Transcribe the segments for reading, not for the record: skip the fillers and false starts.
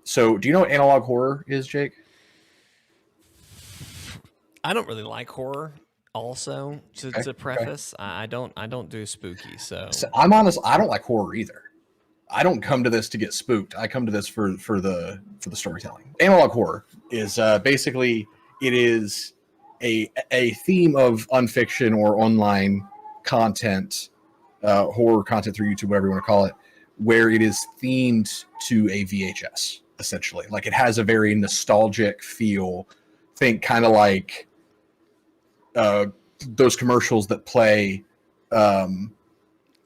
So do you know what analog horror is, Jake? I don't really like horror. Also, Okay. to Okay. preface, I don't do spooky. So So I'm honest. I don't like horror either. I don't come to this to get spooked. I come to this for the storytelling. Analog horror is basically it is a theme of unfiction or online content, horror content through YouTube, whatever you want to call it, where it is themed to a VHS essentially. Like it has a very nostalgic feel. Think kind of like uh, those commercials that play the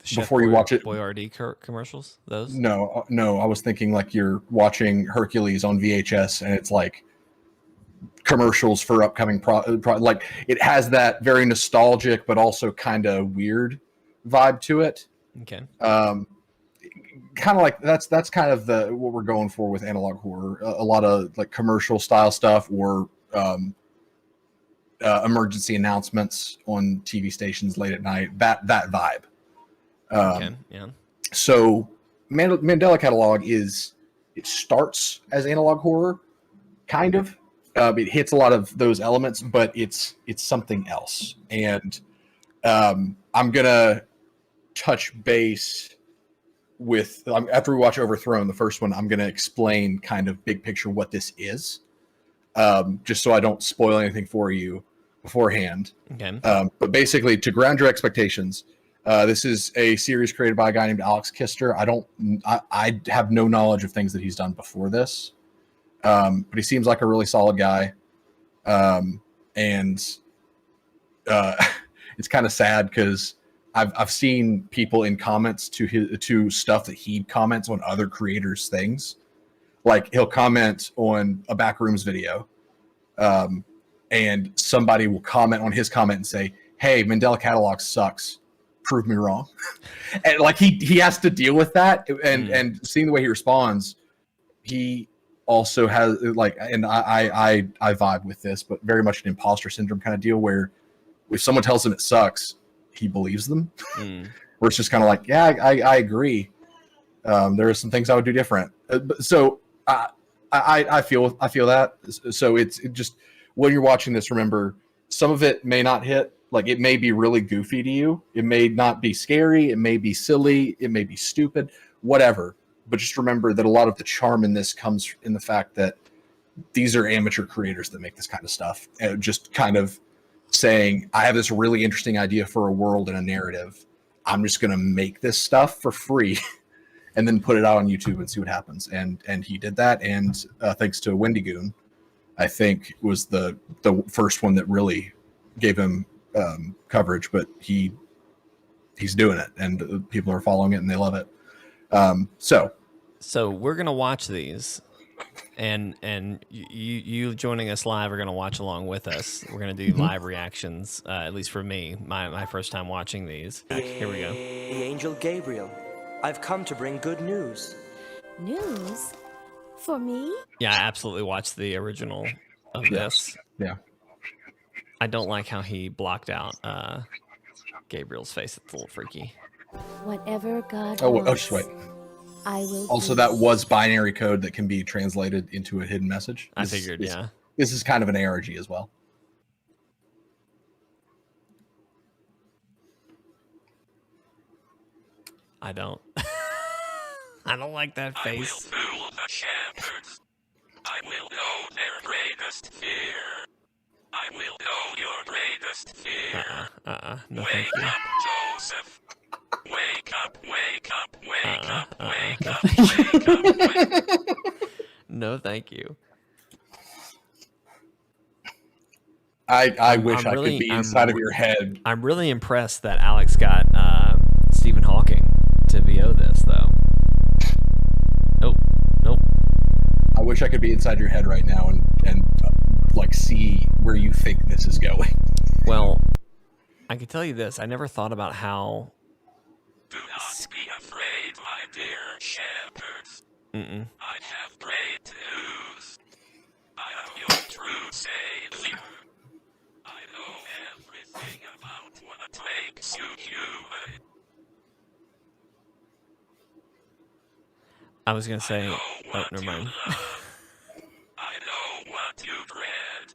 Chef before you watch it. Boyardee commercials, those. No, no, I was thinking like you're watching Hercules on VHS and it's like commercials for upcoming like it has that very nostalgic but also kind of weird vibe to it. Okay. Kind of like that's kind of the what we're going for with analog horror. A lot of like commercial style stuff or emergency announcements on TV stations late at night. That vibe. Okay. Yeah. So Mandela Catalogue it starts as analog horror, kind of. It hits a lot of those elements, but it's something else. And I'm gonna touch base with after we watch Overthrown, the first one. I'm gonna explain kind of big picture what this is, just so I don't spoil anything for you beforehand. Okay. But basically, to ground your expectations. This is a series created by a guy named Alex Kister. I have no knowledge of things that he's done before this, but he seems like a really solid guy. And it's kind of sad because I've seen people in comments to stuff that he comments on other creators' things. Like he'll comment on a Backrooms video, and somebody will comment on his comment and say, "Hey, Mandela Catalogue sucks. Prove me wrong." And like he has to deal with that, and seeing the way he responds, he also has like, and I vibe with this, but very much an imposter syndrome kind of deal where if someone tells him it sucks, he believes them. Where it's just kind of like, yeah, I agree. There are some things I would do different. So I feel that. So it just when you're watching this, remember some of it may not hit. Like it may be really goofy to you. It may not be scary. It may be silly. It may be stupid, whatever. But just remember that a lot of the charm in this comes in the fact that these are amateur creators that make this kind of stuff. And just kind of saying, I have this really interesting idea for a world and a narrative. I'm just going to make this stuff for free and then put it out on YouTube and see what happens. And he did that. And thanks to Wendy Goon, I think was the first one that really gave him coverage, but he's doing it and people are following it and they love it. So we're gonna watch these, and you joining us live are gonna watch along with us. We're gonna do live reactions, at least for me, my first time watching these. Here we go. The angel Gabriel, I've come to bring good news. News? For me? Yeah, I absolutely watched the original of this. Yeah. I don't like how he blocked out Gabriel's face. It's a little freaky. Whatever God Oh, wants, wait. I will Also, do. that was binary code that can be translated into a hidden message. I figured, yeah. This is kind of an ARG as well. I don't. I don't like that face. I will fool the shepherds. I will know their greatest fear. I will know your greatest fear. No, thank Wake you. up, Joseph. Wake up, wake up, wake up, wake up, wake up, wake up. No, thank you. I wish I'm I really- could be I'm inside of re- your head. I'm really impressed that Alex got Stephen Hawking to VO this, though. Nope. I wish I could be inside your head right now and like see where you think this is going. Well, I can tell you this. I never thought about how... Do not be afraid, my dear shepherds. I have great news. I am your true savior. I know everything about what makes you human. I was going to I say... know Oh, never mind. I know what you've read.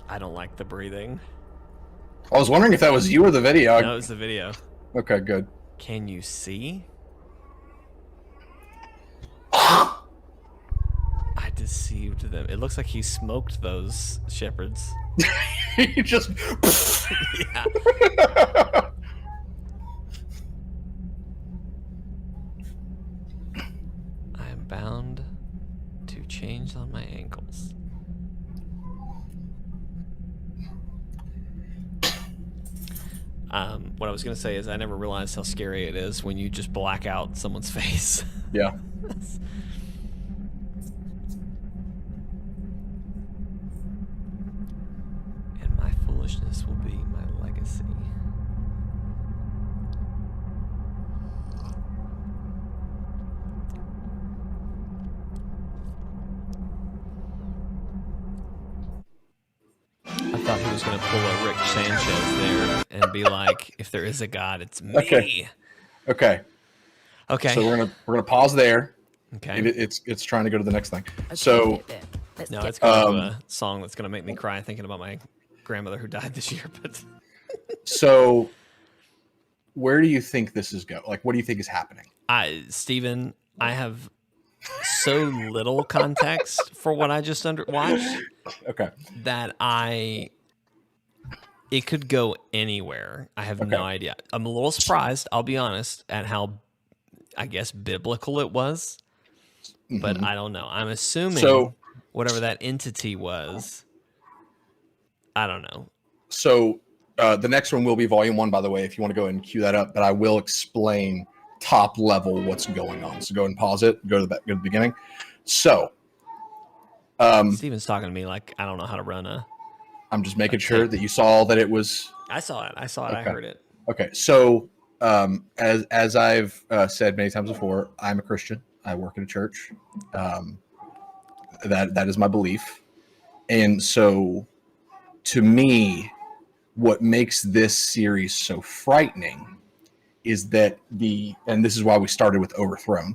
I don't like the breathing. I was wondering if that was you or the video. No, it's the video. Okay, good. Can you see? I deceived them. It looks like he smoked those shepherds. He just. Yeah. I am bound to change on my ankles. What I was gonna say is I never realized how scary it is when you just black out someone's face. Yeah. And my foolishness will be my legacy. I thought he was going to pull a Rick Sanchez there and be like, if there is a God, it's me. Okay. Okay. Okay. So we're gonna pause there. Okay. It's trying to go to the next thing. So No, it's going to a song that's going to make me cry thinking about my grandmother who died this year. But so where do you think this is going? Like, what do you think is happening? Steven, I have so little context for what I just watched Okay. that it could go anywhere. I have no idea. I'm a little surprised, I'll be honest, at how, I guess, biblical it was. But I don't know. I'm assuming whatever that entity was, I don't know. So the next one will be volume 1, by the way, if you want to go ahead and cue that up. But I will explain top level what's going on. So go ahead and pause it. Go to the beginning. So Steven's talking to me like I don't know how to run a. I'm just making sure that you saw that it was. I saw it. Okay. I heard it. Okay. So as I've said many times before, I'm a Christian. I work in a church. That is my belief. And so to me, what makes this series so frightening is that and this is why we started with Overthrown,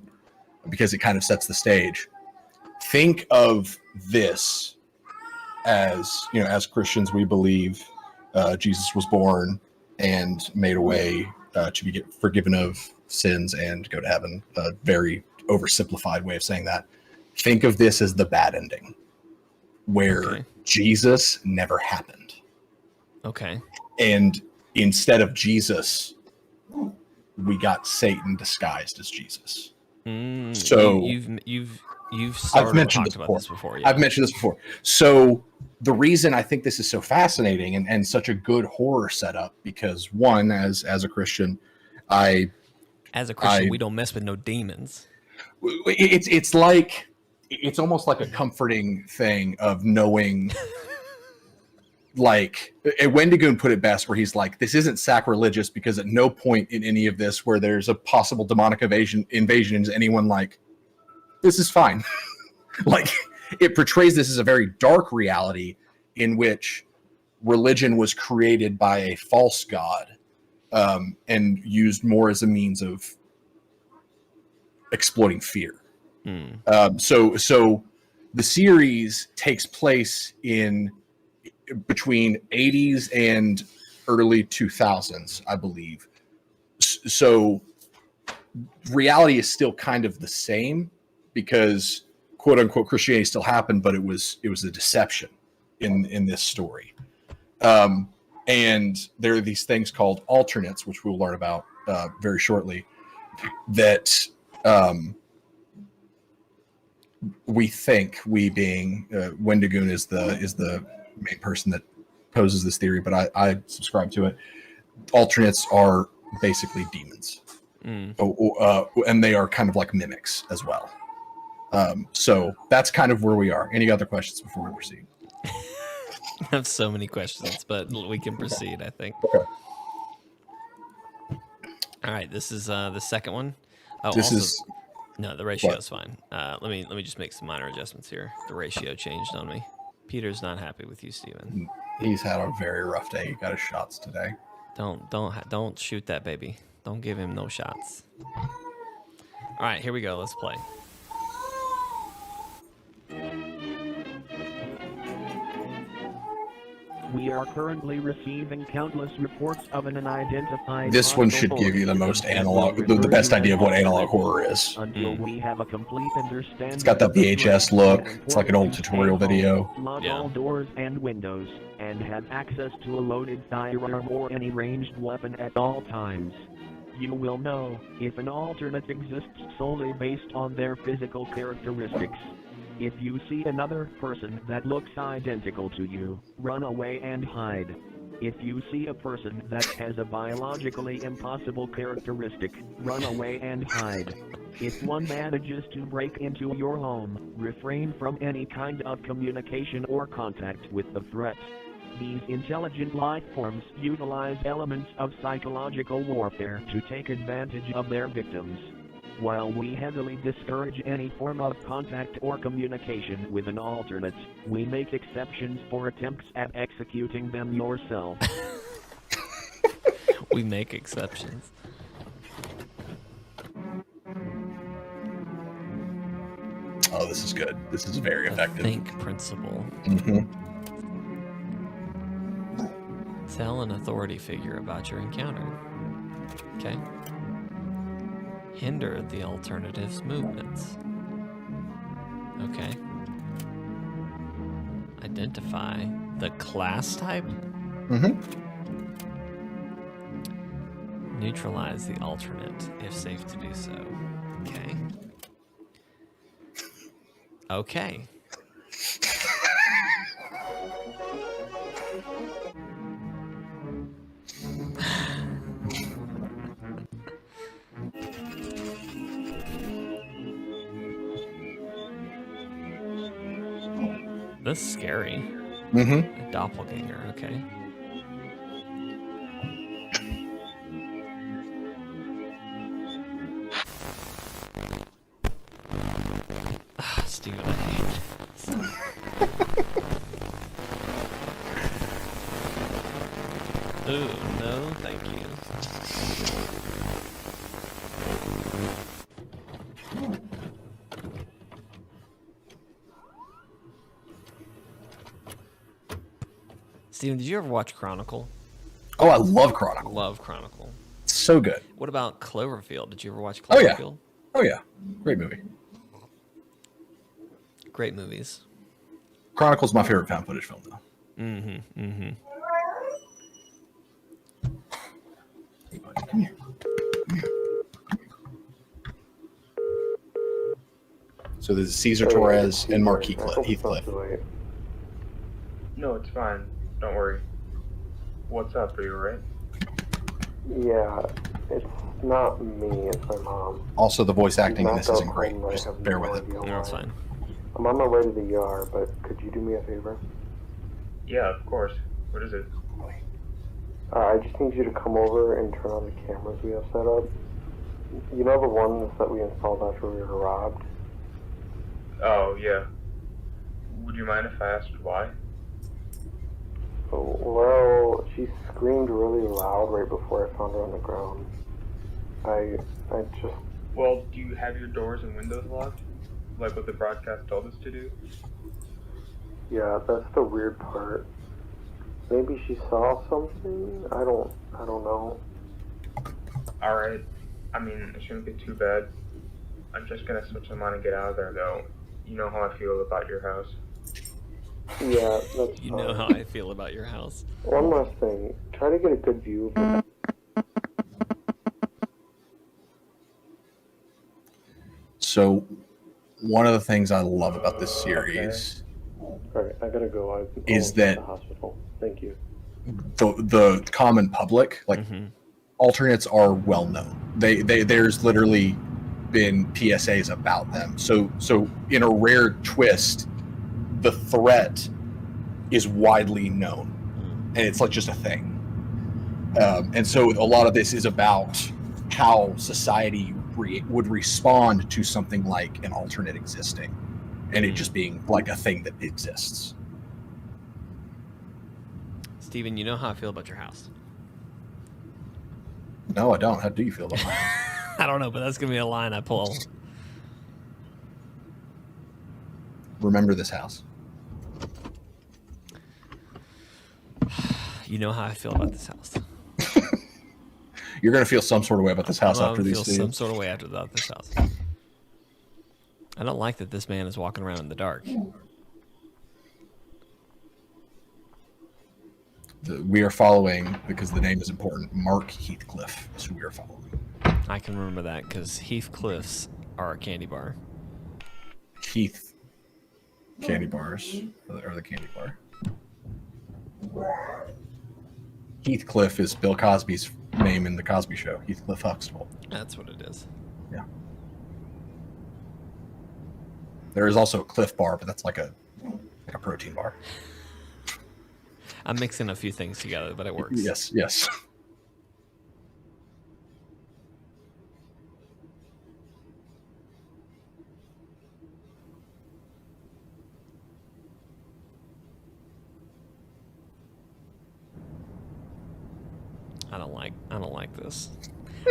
because it kind of sets the stage. Think of this as, as Christians, we believe Jesus was born and made a way to be forgiven of sins and go to heaven. A very oversimplified way of saying that. Think of this as the bad ending, where Jesus never happened. Okay. And instead of Jesus, we got Satan disguised as Jesus. So you've talked about this before. Yeah. I've mentioned this before. So the reason I think this is so fascinating and such a good horror setup, because one, as a Christian, we don't mess with no demons. It's almost like a comforting thing of knowing. Like Wendigoon put it best, where he's like, this isn't sacrilegious because at no point in any of this where there's a possible demonic invasion is anyone like, this is fine. Like, it portrays this as a very dark reality in which religion was created by a false god and used more as a means of exploiting fear. So the series takes place between 80s and early 2000s, I believe. So reality is still kind of the same because quote unquote Christianity still happened, but it was a deception in this story. And there are these things called alternates, which we'll learn about very shortly, that we think, we being Wendigoon is the main person that poses this theory, but I subscribe to it. Alternates are basically demons, and they are kind of like mimics as well. So that's kind of where we are. Any other questions before we proceed? I have so many questions, but we can proceed, I think. Okay. All right, this is the second one. Oh, This also, is no, the ratio what? is fine. Let me just make some minor adjustments here. The ratio changed on me. Peter's not happy with you, Steven. He's had a very rough day. He got his shots today. Don't shoot that baby. Don't give him no shots. All right, here we go. Let's play. We are currently receiving countless reports of an unidentified. This one should give you the most analog, the best idea of what analog horror is. Until we have a complete understanding. It's got that VHS look. It's like an old tutorial video. Lock all doors and windows, and have access to a loaded firearm or any ranged weapon at all times. You will know if an alternate exists solely based on their physical characteristics. If you see another person that looks identical to you, run away and hide. If you see a person that has a biologically impossible characteristic, run away and hide. If one manages to break into your home, refrain from any kind of communication or contact with the threat. These intelligent life forms utilize elements of psychological warfare to take advantage of their victims. While we heavily discourage any form of contact or communication with an alternate, we make exceptions for attempts at executing them yourself. We make exceptions. Oh, this is good. This is very effective. Think principle. Mm-hmm. Tell an authority figure about your encounter. Okay. Hinder the alternative's movements. Okay. Identify the class type. Mm-hmm. Neutralize the alternate if safe to do so. Okay. Okay. That's scary. Mm-hmm. A doppelganger, okay. Steven, I hate this. Ooh, no, thank you. Steven, did you ever watch Chronicle? Oh, I love Chronicle. Love Chronicle. It's so good. What about Cloverfield? Did you ever watch Oh, yeah. Cloverfield? Oh, yeah. Great movie. Great movies. Chronicle's my favorite found footage film, though. Mm-hmm. Mm-hmm. Hey, buddy, come here. Come here. So there's Cesar Torres and Mark Heathcliff. No, it's fine. Don't worry. What's up? Are you alright? Yeah, it's not me, it's my mom. Also, the voice acting in She's this knocked isn't out great. cold and I Just have bear no with it. idea No, why. it's fine. I'm on my way to the ER, but could you do me a favor? Yeah, of course. What is it? I just need you to come over and turn on the cameras we have set up. You know the ones that we installed after we were robbed? Oh, yeah. Would you mind if I asked why? Well, she screamed really loud right before I found her on the ground. I just... Well, do you have your doors and windows locked? Like what the broadcast told us to do? Yeah, that's the weird part. Maybe she saw something? I don't know. Alright. I mean, it shouldn't be too bad. I'm just gonna switch them on and get out of there, though. You know how I feel about your house. Yeah, that's You fine. know how I feel about your house. One last thing. Try to get a good view of it. So, one of the things I love about this series Alright, I gotta go. I'm is almost that at the hospital. Thank you. the common public, like alternates, are well known. There's literally been PSAs about them. So in a rare twist, the threat is widely known, and it's like just a thing. And so a lot of this is about how society would respond to something like an alternate existing, and it just being like a thing that exists. Steven, you know how I feel about your house. No, I don't. How do you feel about my house? I don't know, but that's going to be a line I pull. Remember this house. You know how I feel about this house. You're going to feel some sort of way about this house after these feel days. some sort of way about this house. I don't like that this man is walking around in the dark. We are following, because the name is important, Mark Heathcliff is who we are following. I can remember that because Heathcliffs are a candy bar. Heath candy bars or the candy bar. Heathcliff is Bill Cosby's name in the Cosby Show. Heathcliff Huxtable. That's what it is. Yeah. There is also a Cliff Bar, but that's like a protein bar. I'm mixing a few things together, but it works. Yes, yes. I don't like this.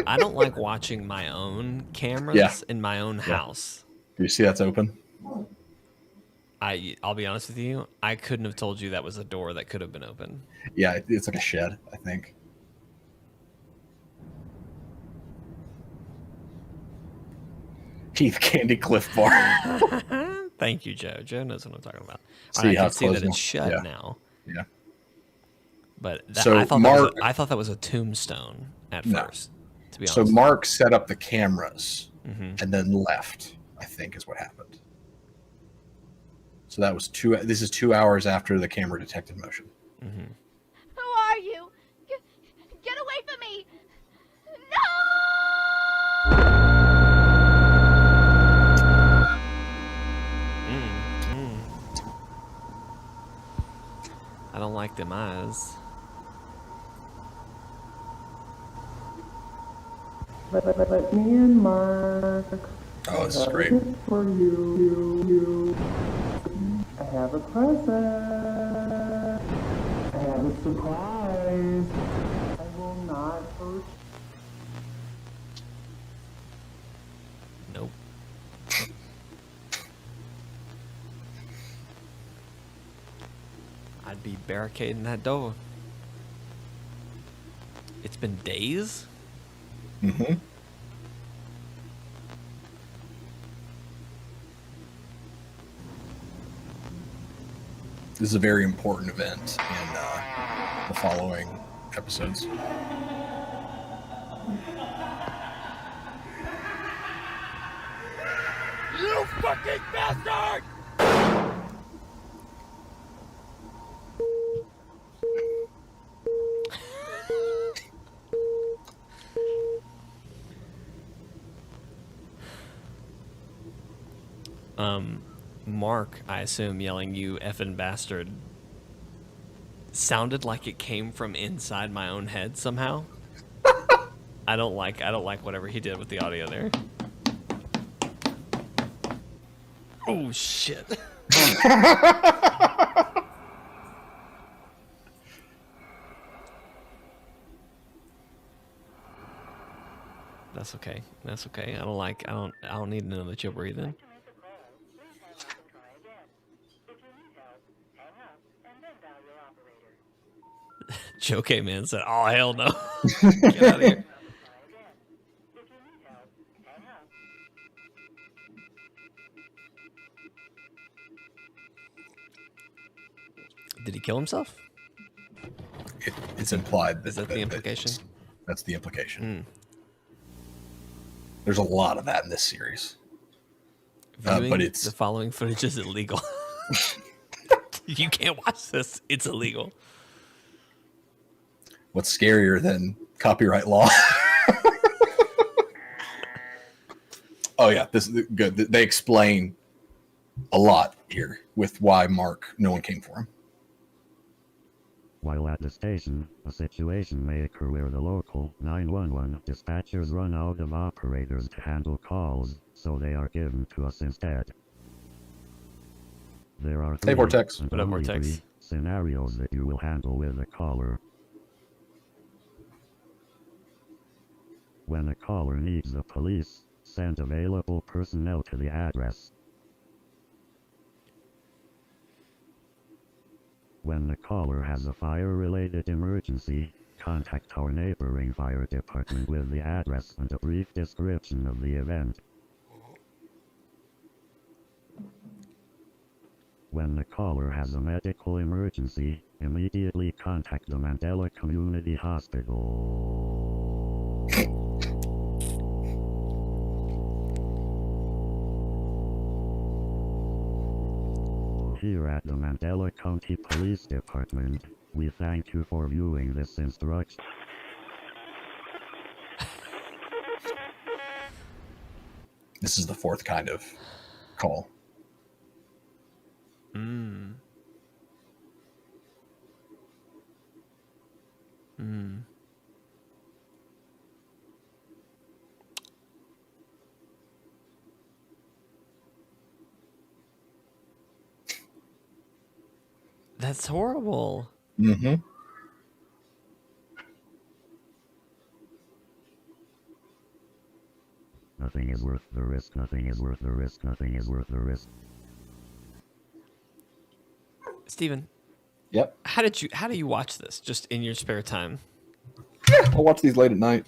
I don't like watching my own cameras in my own house. Do you see that's open? I'll be honest with you, I couldn't have told you that was a door that could have been open. Yeah, it's like a shed, I think. Heath Candy Cliff Bar. Thank you, Joe. Joe knows what I'm talking about. See I how can see that now? it's shut now. Yeah. But So I thought Mark- I thought that was a tombstone at first. To be honest. So Mark set up the cameras Mhm. and then left, I think is what happened. So that was this is 2 hours after the camera detected motion. Mhm. Who are you? Get away from me! I don't like them eyes. Let me in, Mark. Oh, this is great. For you. I have a present. I have a surprise. I will not hurt. Nope. I'd be barricading that door. It's been days? Mm-hmm. This is a very important event in the following episodes. You fucking bastard! Mark, I assume, yelling "you effing bastard" sounded like it came from inside my own head somehow. I don't like whatever he did with the audio there. Oh shit. That's okay. That's okay. I don't need to know that you're breathing. Joe came in and said, "Oh hell no." Get out of here. Did he kill himself? It's implied. Is that the implication? That's the implication. There's a lot of that in this series. But it's the following footage is illegal. You can't watch this. It's illegal. What's scarier than copyright law? Oh yeah, this is good. They explain a lot here with why no one came for him. While at the station, a situation may occur where the local 911 dispatchers run out of operators to handle calls, so they are given to us instead. There are three, Vortex. and What up, only Vortex? 3 scenarios that you will handle with a caller. When a caller needs the police, send available personnel to the address. When the caller has a fire-related emergency, contact our neighboring fire department with the address and a brief description of the event. When the caller has a medical emergency, immediately contact the Mandela Community Hospital. Here at the Mandela County Police Department, we thank you for viewing this instruction. This is the fourth kind of call. That's horrible. Mm-hmm. Nothing is worth the risk, nothing is worth the risk, nothing is worth the risk. Steven, Yep. how do you watch this just in your spare time? Yeah, I'll watch these late at night.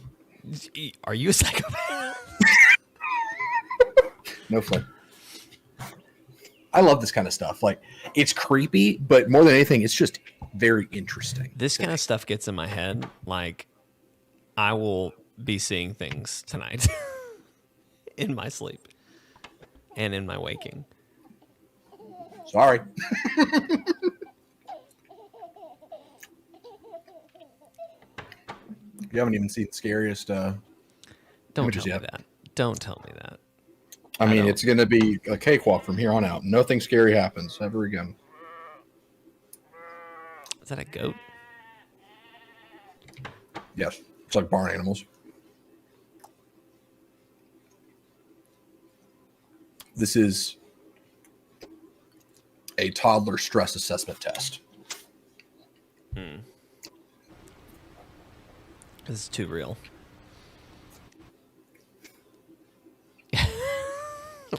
Are you a psychopath? No fun. I love this kind of stuff. Like, it's creepy, but more than anything, it's just very interesting. This kind of stuff gets in my head. Like, I will be seeing things tonight in my sleep and in my waking. Sorry. You haven't even seen the scariest Don't images tell yet. me that. Don't tell me that. I mean, don't. it's going to be a cakewalk from here on out. Nothing scary happens ever again. Is that a goat? Yes. It's like barn animals. This is a toddler stress assessment test. This is too real.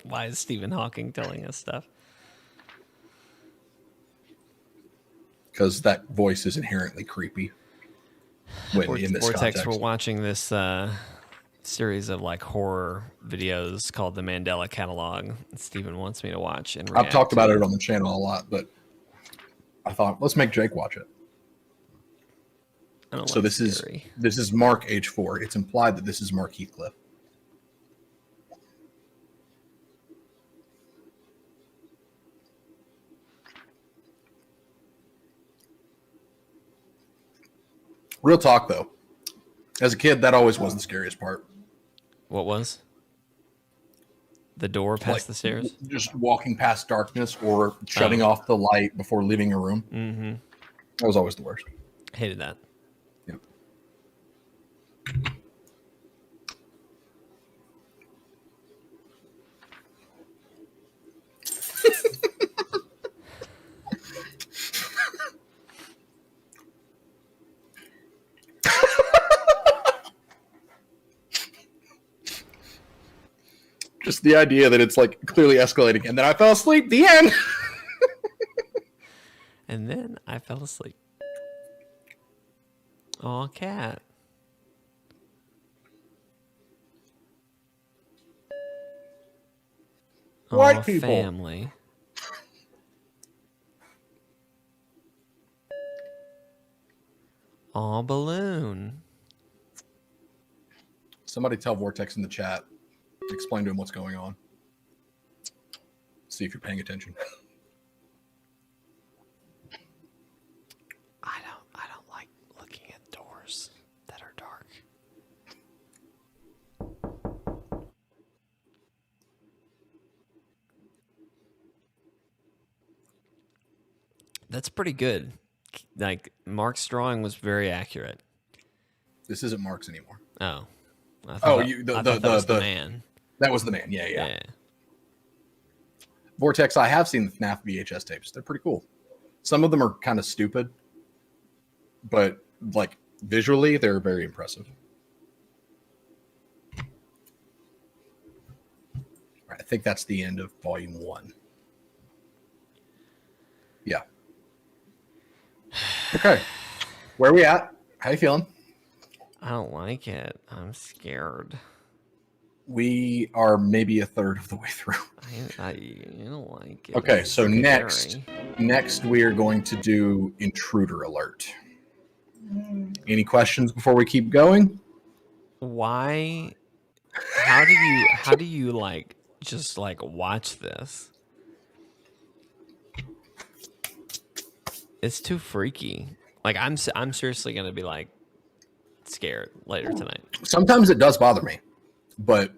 Why is Stephen Hawking telling us stuff? Because that voice is inherently creepy. When in this Vortex, context. we're watching this series of like horror videos called the Mandela Catalogue. Stephen wants me to watch and I've talked about to. it on the channel a lot, but I thought, let's make Jake watch it. I don't So like this scary. is Mark age 4. It's implied that this is Mark Heathcliff. Real talk though. As a kid, that always was the scariest part. What was? The door past Like, the stairs? Just walking past darkness or shutting off the light before leaving a room. Mm-hmm. That was always the worst. Hated that. Yep. Just the idea that it's like clearly escalating, and then I fell asleep. The end. And then I fell asleep. Aw, cat. White Aw, people. family. Aw, balloon. Somebody tell Vortex in the chat. Explain to him what's going on. See if you're paying attention. I don't like looking at doors that are dark. That's pretty good. like Mark's drawing was very accurate. This isn't Mark's anymore. Oh. I Oh, thought you that was the man. That was the man. Yeah. Vortex, I have seen the FNAF VHS tapes. They're pretty cool. Some of them are kind of stupid, but like visually, they're very impressive. All right, I think that's the end of volume 1. Yeah. Okay. Where are we at? How you feeling? I don't like it. I'm scared. We are maybe a third of the way through. I don't like it. Okay, It's so scary. next we are going to do intruder alert. Any questions before we keep going? Why? How do you like just like watch this? It's too freaky. Like I'm seriously gonna be like scared later tonight. Sometimes it does bother me, but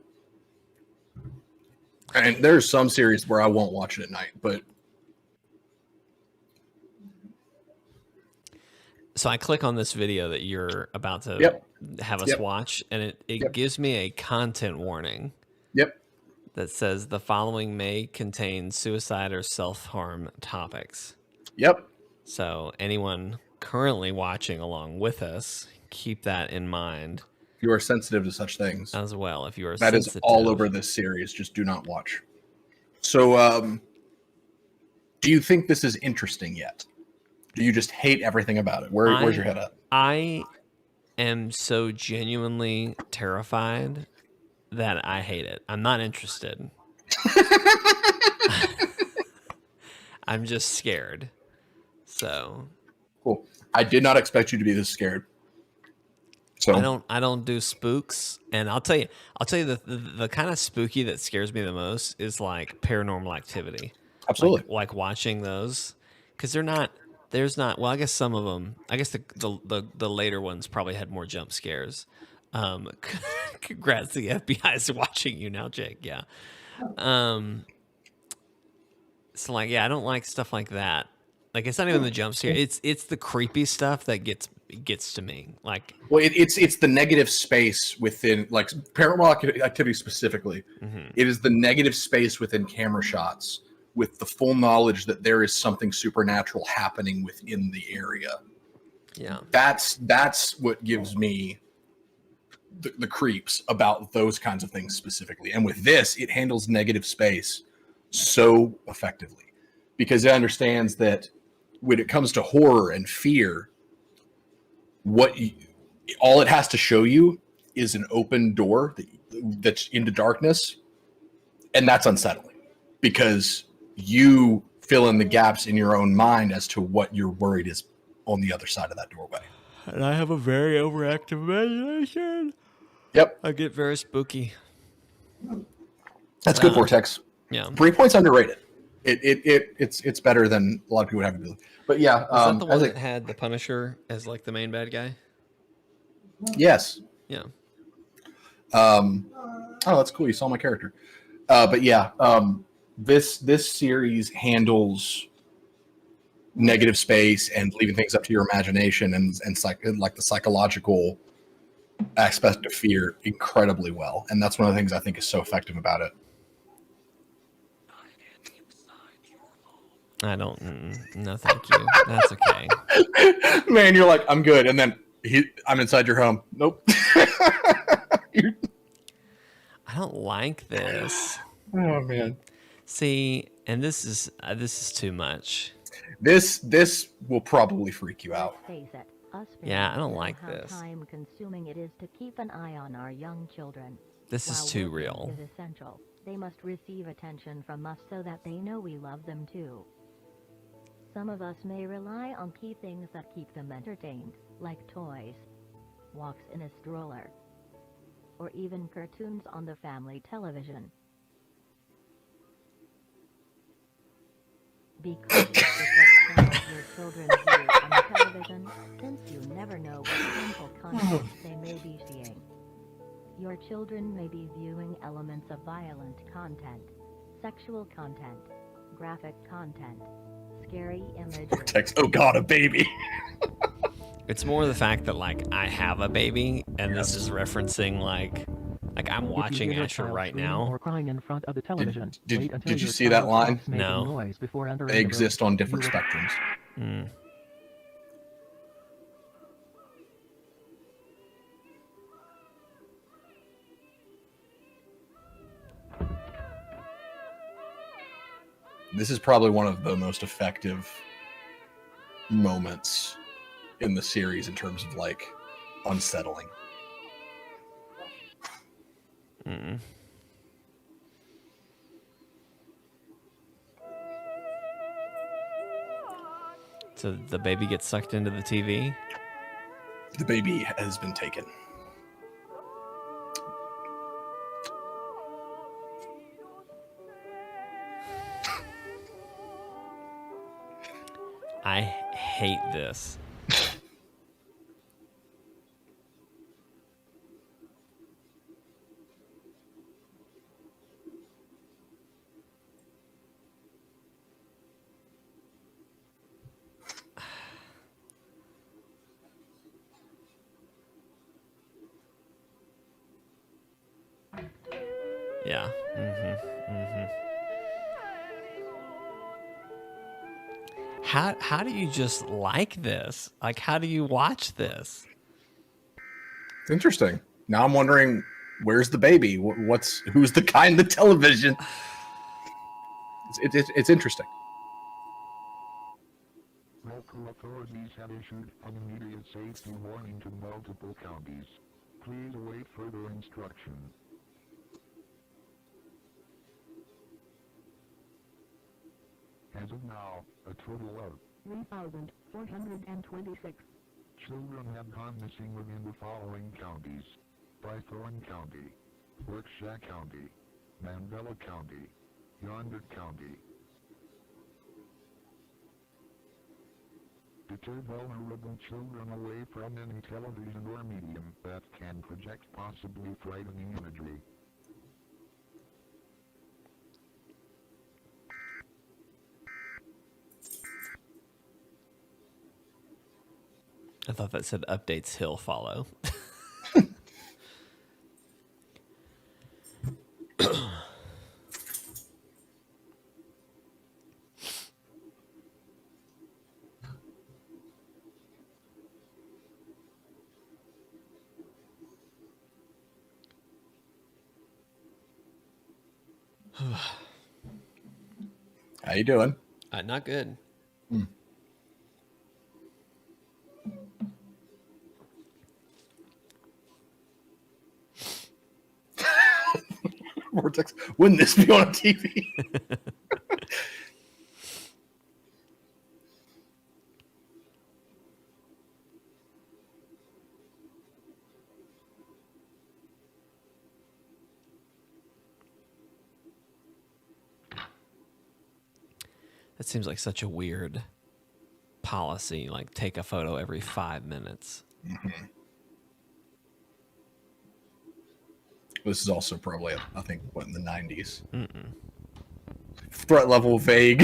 and there's some series where I won't watch it at night, but so I click on this video that you're about to have us watch, and it gives me a content warning. Yep. That says the following may contain suicide or self-harm topics. Yep. So anyone currently watching along with us, keep that in mind. You are sensitive to such things as well. If you are that sensitive. is all over this series. Just do not watch. So, do you think this is interesting yet? Do you just hate everything about it? Where's your head at? I am so genuinely terrified that I hate it. I'm not interested. I'm just scared. So cool. I did not expect you to be this scared. So I don't do spooks, and I'll tell you the kind of spooky that scares me the most is like Paranormal Activity. Absolutely. Like watching those, because there's not well, I guess some of them, I guess the later ones probably had more jump scares. Congrats, the FBI is watching you now, Jake. Yeah. So like, yeah, I don't like stuff like that. Like, it's not even the jump scare. It's the creepy stuff that gets to me. Like, well, it's the negative space within, like, Paranormal Activity specifically. Mm-hmm. It is the negative space within camera shots with the full knowledge that there is something supernatural happening within the area. Yeah, that's what gives me the creeps about those kinds of things specifically. And with this, it handles negative space so effectively because it understands that when it comes to horror and fear, all it has to show you is an open door that's into darkness, and that's unsettling because you fill in the gaps in your own mind as to what you're worried is on the other side of that doorway. And I have a very overactive imagination. Yep. I get very spooky. That's good, Vortex. Yeah. 3 points underrated. It's better than a lot of people would have to do. But yeah. Was that the one that had the Punisher as like the main bad guy? Yes. Yeah. Oh, that's cool. You saw my character. But yeah, this series handles negative space and leaving things up to your imagination and like the psychological aspect of fear incredibly well. And that's one of the things I think is so effective about it. I don't. No, thank you. That's okay. Man, you're like, I'm good. And then I'm inside your home. Nope. I don't like this. Oh, man. See, and this is too much. This will probably freak you out. Face it, us yeah, I don't like this. Time consuming it is to keep an eye on our young children. This is too real. Is essential. They must receive attention from us so that they know we love them too. Some of us may rely on key things that keep them entertained, like toys, walks in a stroller, or even cartoons on the family television. Be cautious with what channels your children view on the television, since you never know what harmful content they may be seeing. Your children may be viewing elements of violent content, sexual content, graphic content, scary imagery. Vortex, oh god, a baby. It's more the fact that like I have a baby, and this is referencing like I'm watching Asher right now. Or crying in front of the television. Did you see that line? No. They exist on different spectrums. Mm. This is probably one of the most effective moments in the series in terms of like unsettling. Mm. So the baby gets sucked into the TV? The baby has been taken. I hate this. Yeah. How do you just like this? Like, how do you watch this? It's interesting. Now I'm wondering, where's the baby? Who's the guy in the television? It's interesting. Local authorities have issued an immediate safety warning to multiple counties. Please await further instruction. As of now, a total of 3,426 children have gone missing within the following counties: Bythorn County, Berkshire County, Mandela County, Yonder County. Deter vulnerable children away from any television or medium that can project possibly frightening imagery. I thought that said updates he'll follow. How you doing? Not good. Vortex, wouldn't this be on TV? That seems like such a weird policy, like take a photo every 5 minutes. Mm-hmm. This is also probably, I think, what, in the 90s. Threat level vague.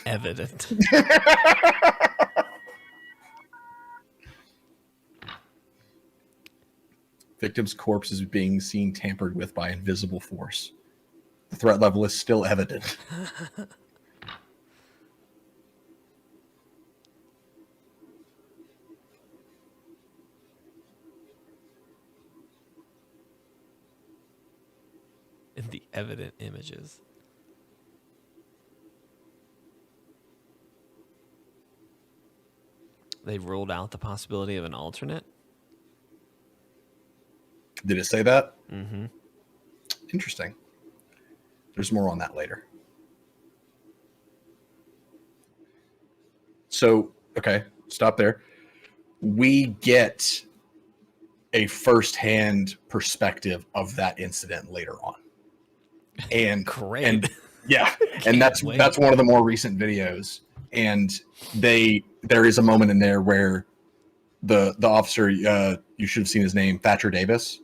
Evident. Victim's corpse is being seen tampered with by invisible force. The threat level is still evident. In the evident images. They ruled out the possibility of an alternate? Did it say that? Mm-hmm. Interesting. There's more on that later. So, okay, stop there. We get a firsthand perspective of that incident later on. And great. And yeah, and that's one of the more recent videos. And there is a moment in there where the officer, you should have seen his name, Thatcher Davis,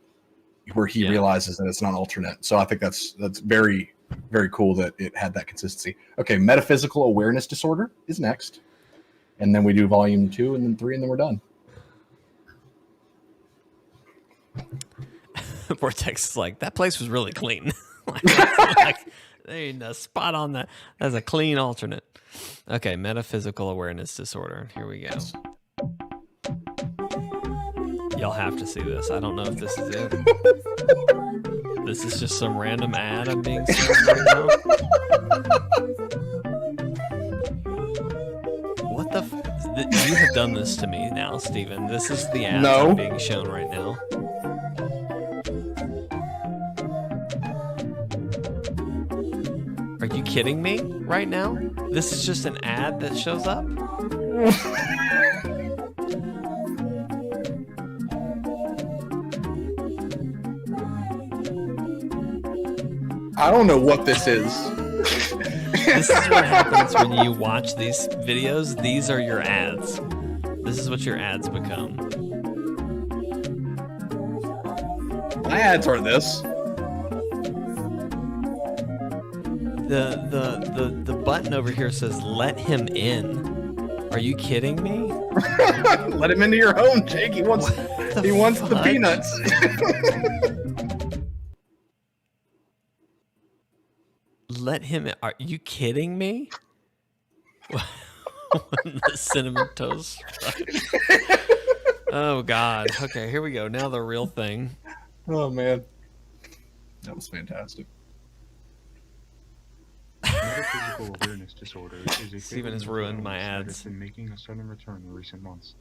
where he realizes that it's not alternate. So I think that's very, very cool that it had that consistency. Okay, metaphysical awareness disorder is next, and then we do volume 2 and then 3, and then we're done. Vortex is like, that place was really clean. like, there ain't a spot on that. That's a clean alternate. Okay, metaphysical awareness disorder. Here we go. Y'all have to see this. I don't know if this is it. This is just some random ad I'm being served right now. What the you have done this to me now, Steven. This is the ad I'm being shown right now. Are you kidding me right now? This is just an ad that shows up? I don't know what this is. This is what happens when you watch these videos. These are your ads. This is what your ads become. My ads are this. The button over here says let him in. Are you kidding me? Let him into your home, Jake. He wants the peanuts. Let him in. Are you kidding me? The cinnamon toast. Oh God. Okay, here we go. Now the real thing. Oh man. That was fantastic. Metaphysical awareness disorder is a Steven has ruined my ads. That has been making a sudden return in recent months.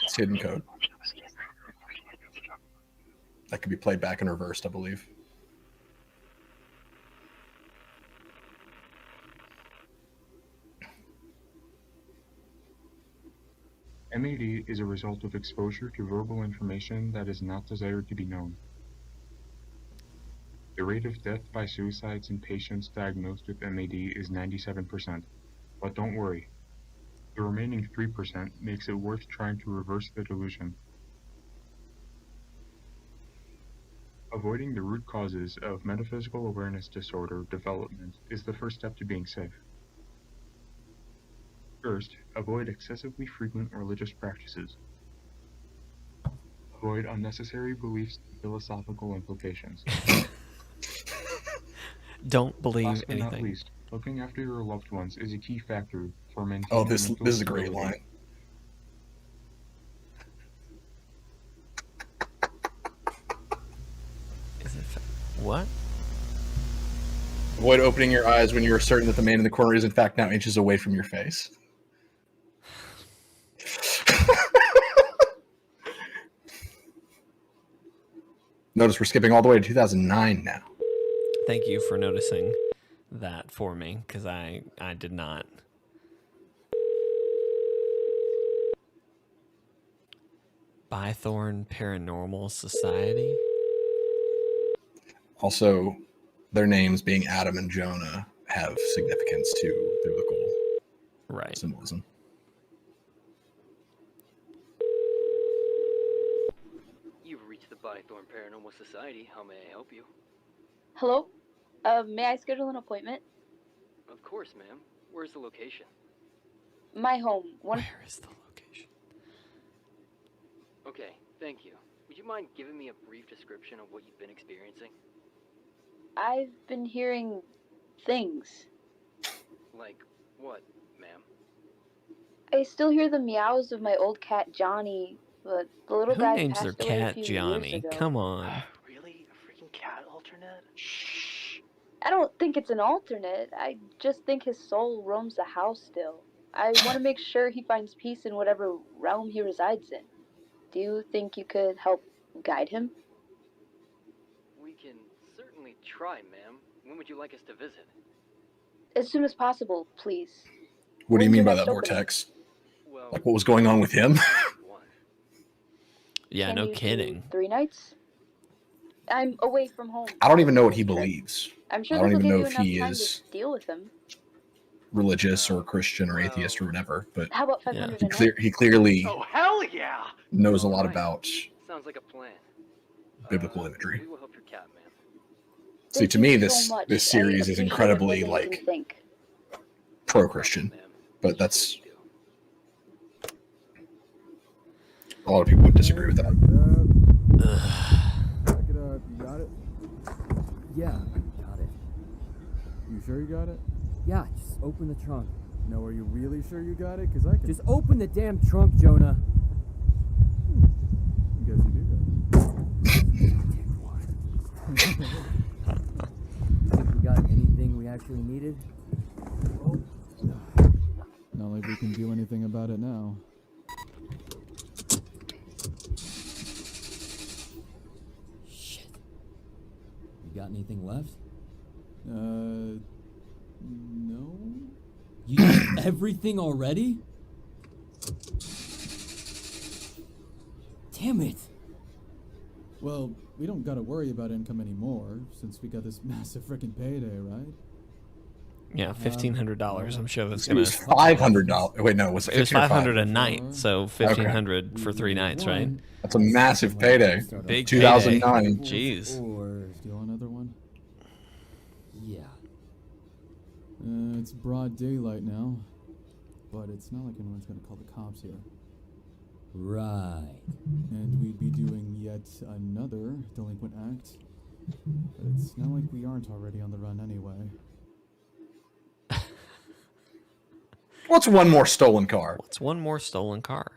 It's hidden code. That could be played back and reversed, I believe. MAD is a result of exposure to verbal information that is not desired to be known. The rate of death by suicides in patients diagnosed with MAD is 97%, but don't worry. The remaining 3% makes it worth trying to reverse the delusion. Avoiding the root causes of metaphysical awareness disorder development is the first step to being safe. First, avoid excessively frequent religious practices. Avoid unnecessary beliefs and philosophical implications. Don't believe Last but anything. not least, looking after your loved ones is a key factor for maintaining. Oh, this mental is a great stability. line. Is it what? Avoid opening your eyes when you are certain that the man in the corner is in fact now inches away from your face. Notice we're skipping all the way to 2009 now. Thank you for noticing that for me, because I did not. Bythorn Paranormal Society. Also, their names being Adam and Jonah have significance to biblical symbolism. You've reached the Bythorn Paranormal Society. How may I help you? Hello? May I schedule an appointment? Of course, ma'am. Where's the location? My home. Where is the location? Okay, thank you. Would you mind giving me a brief description of what you've been experiencing? I've been hearing things. Like what, ma'am? I still hear the meows of my old cat Johnny, but the little Who guy names passed their away a cat few Johnny? years ago. Come on. Really? A freaking cat alternate? Shh. I don't think it's an alternate. I just think his soul roams the house still. I want to make sure he finds peace in whatever realm he resides in. Do you think you could help guide him? try, ma'am. When would you like us to visit? As soon as possible, please. What do you When's mean your by next that, opening? Vortex? Well, Like, what was going on with him? Yeah, Can no you kidding. do 3 nights? I'm away from home. I don't even know what he this trip. believes. I'm sure I don't this will even give know you if enough he time is to deal with him. religious or Christian or atheist or whatever, but How about 500 a night? he clearly Oh, hell yeah! knows a lot about Sounds like a plan. biblical imagery. We will help your cat, ma'am. See, to Thank me, you this so much. this I series is appreciate it incredibly more than you like can think. pro-Christian, but that's a lot of people would disagree with that. Back it up. You got it? Yeah, got it. You sure you got it? Yeah, just open the trunk. No, are you really sure you got it? Because I can... Just open the damn trunk, Jonah. I guess you do got Think we got anything we actually needed? Not like we can do anything about it now. Shit. You got anything left? No. You did everything already? Damn it. Well, we don't gotta worry about income anymore, since we got this massive freaking payday, right? Yeah, $1,500. I'm sure that's It gonna. was $500. Wait, no, was it It was 15 or 500 a 5? night, so 1,500 for 3 nights, right? That's a massive payday. Big 2009. payday. Jeez. Or steal another one? Yeah. It's broad daylight now, but it's not like anyone's gonna call the cops here. Right. And we'd be doing yet another delinquent act. But it's not like we aren't already on the run anyway. What's one more stolen car? What's one more stolen car?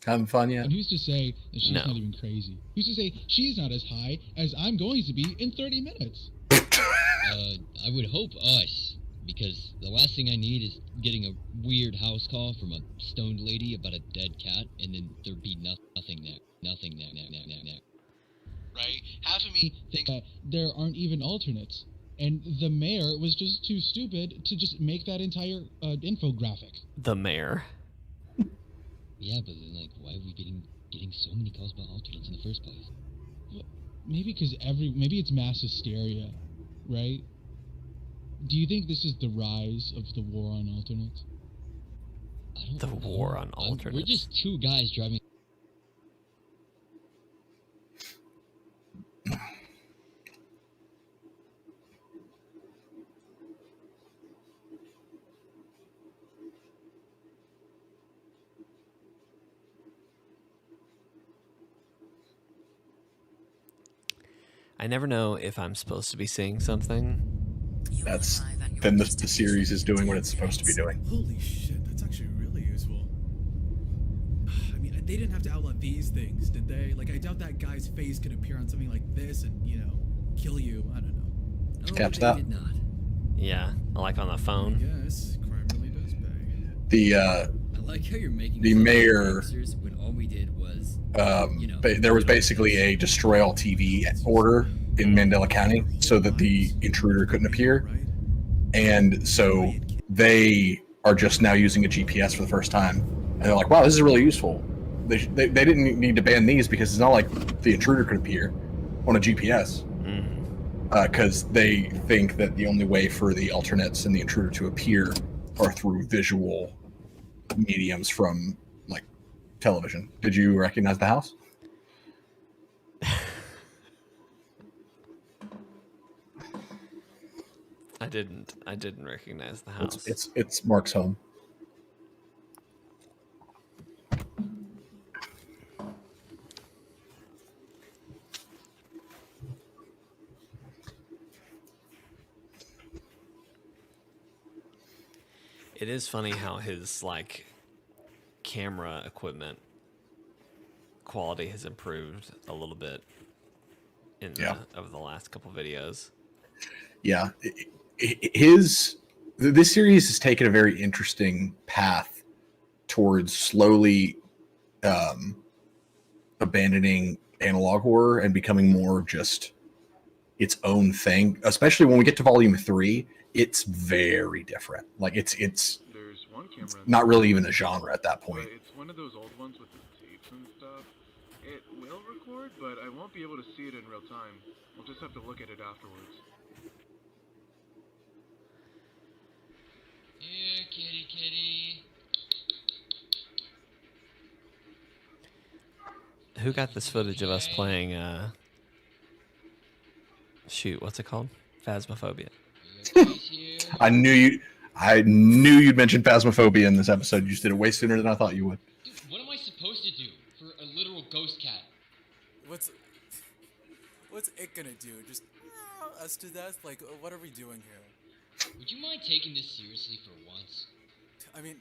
Having fun yet? And who's to say that she's No. not even crazy? Who's to say she's not as high as I'm going to be in 30 minutes? I would hope us, because the last thing I need is getting a weird house call from a stoned lady about a dead cat, and then there'd be nothing there. Nothing there. Right? Half of me thinks there aren't even alternates. And the mayor was just too stupid to just make that entire infographic. The mayor. Yeah, but then, like, why are we getting so many calls about alternates in the first place? Well, maybe because maybe it's mass hysteria, right? Do you think this is the rise of the war on alternates? I don't The know. war on We're alternates. just two guys driving. I never know if I'm supposed to be seeing something. That's then the series is doing what it's supposed to be doing. Holy shit, that's actually really useful. I mean, they didn't have to outlaw these things, did they? Like, I doubt that guy's face could appear on something like this and, you know, kill you. I don't know. Catch that? Did not. Yeah, like on the phone. Yes, crime really does pay. The I like how you're making the mayor. when all we did was There was basically a destroy all TV order in Mandela County so that the intruder couldn't appear. And so they are just now using a GPS for the first time. And they're like, wow, this is really useful. They didn't need to ban these because it's not like the intruder could appear on a GPS. Because they think that the only way for the alternates and the intruder to appear are through visual mediums from like television. Did you recognize the house? I didn't recognize the house. It's Mark's home. It is funny how his like camera equipment quality has improved a little bit over the last couple videos. Yeah, this series has taken a very interesting path towards slowly abandoning analog horror and becoming more of just its own thing. Especially when we get to volume 3, it's very different. Like it's There's one camera not really even a genre at that point. It's one of those old ones with the tapes and stuff. It will record, but I won't be able to see it in real time. We'll just have to look at it afterwards. Here, kitty, kitty. Who got this footage of us playing shoot, what's it called? Phasmophobia. I knew you'd mention Phasmophobia in this episode. You just did it way sooner than I thought you would. Dude, what am I supposed to do for a literal ghost cat? What's it gonna do? Just us to death? Like, what are we doing here? Would you mind taking this seriously for once? I mean,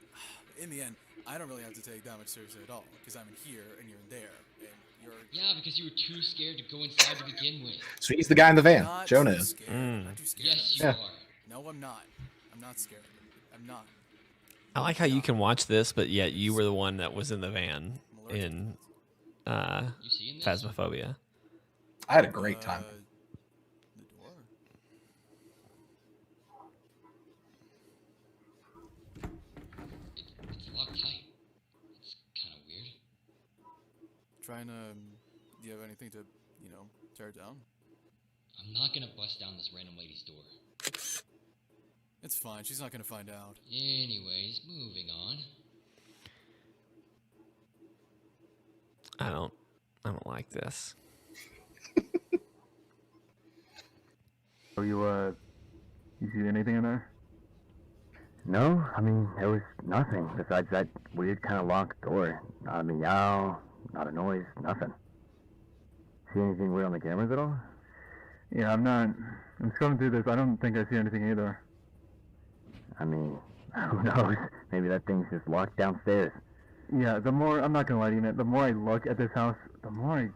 in the end, I don't really have to take that much seriously at all, because I'm in here and you're in there, and you're... Yeah, because you were too scared to go inside to begin with. So he's the guy in the van. Not Jonah too is. scared. I'm not too scared. Yes, you are. No, I'm not. I'm not scared. I'm not. I like how you can watch this, but yet you were the one that was in the van in Phasmophobia. I had a great time. The door. It's locked tight. It's kind of weird. Trying to... do you have anything to, tear it down? I'm not gonna bust down this random lady's door. It's fine. She's not gonna find out. Anyways, moving on. I don't like this. Oh, you see anything in there? No, I mean, there was nothing besides that weird kind of locked door. Not a meow, not a noise, nothing. See anything weird on the cameras at all? Yeah, I'm scrolling through this. I don't think I see anything either. I mean, who knows? Maybe that thing's just locked downstairs. Yeah, I'm not gonna lie to you, man, the more I look at this house, the more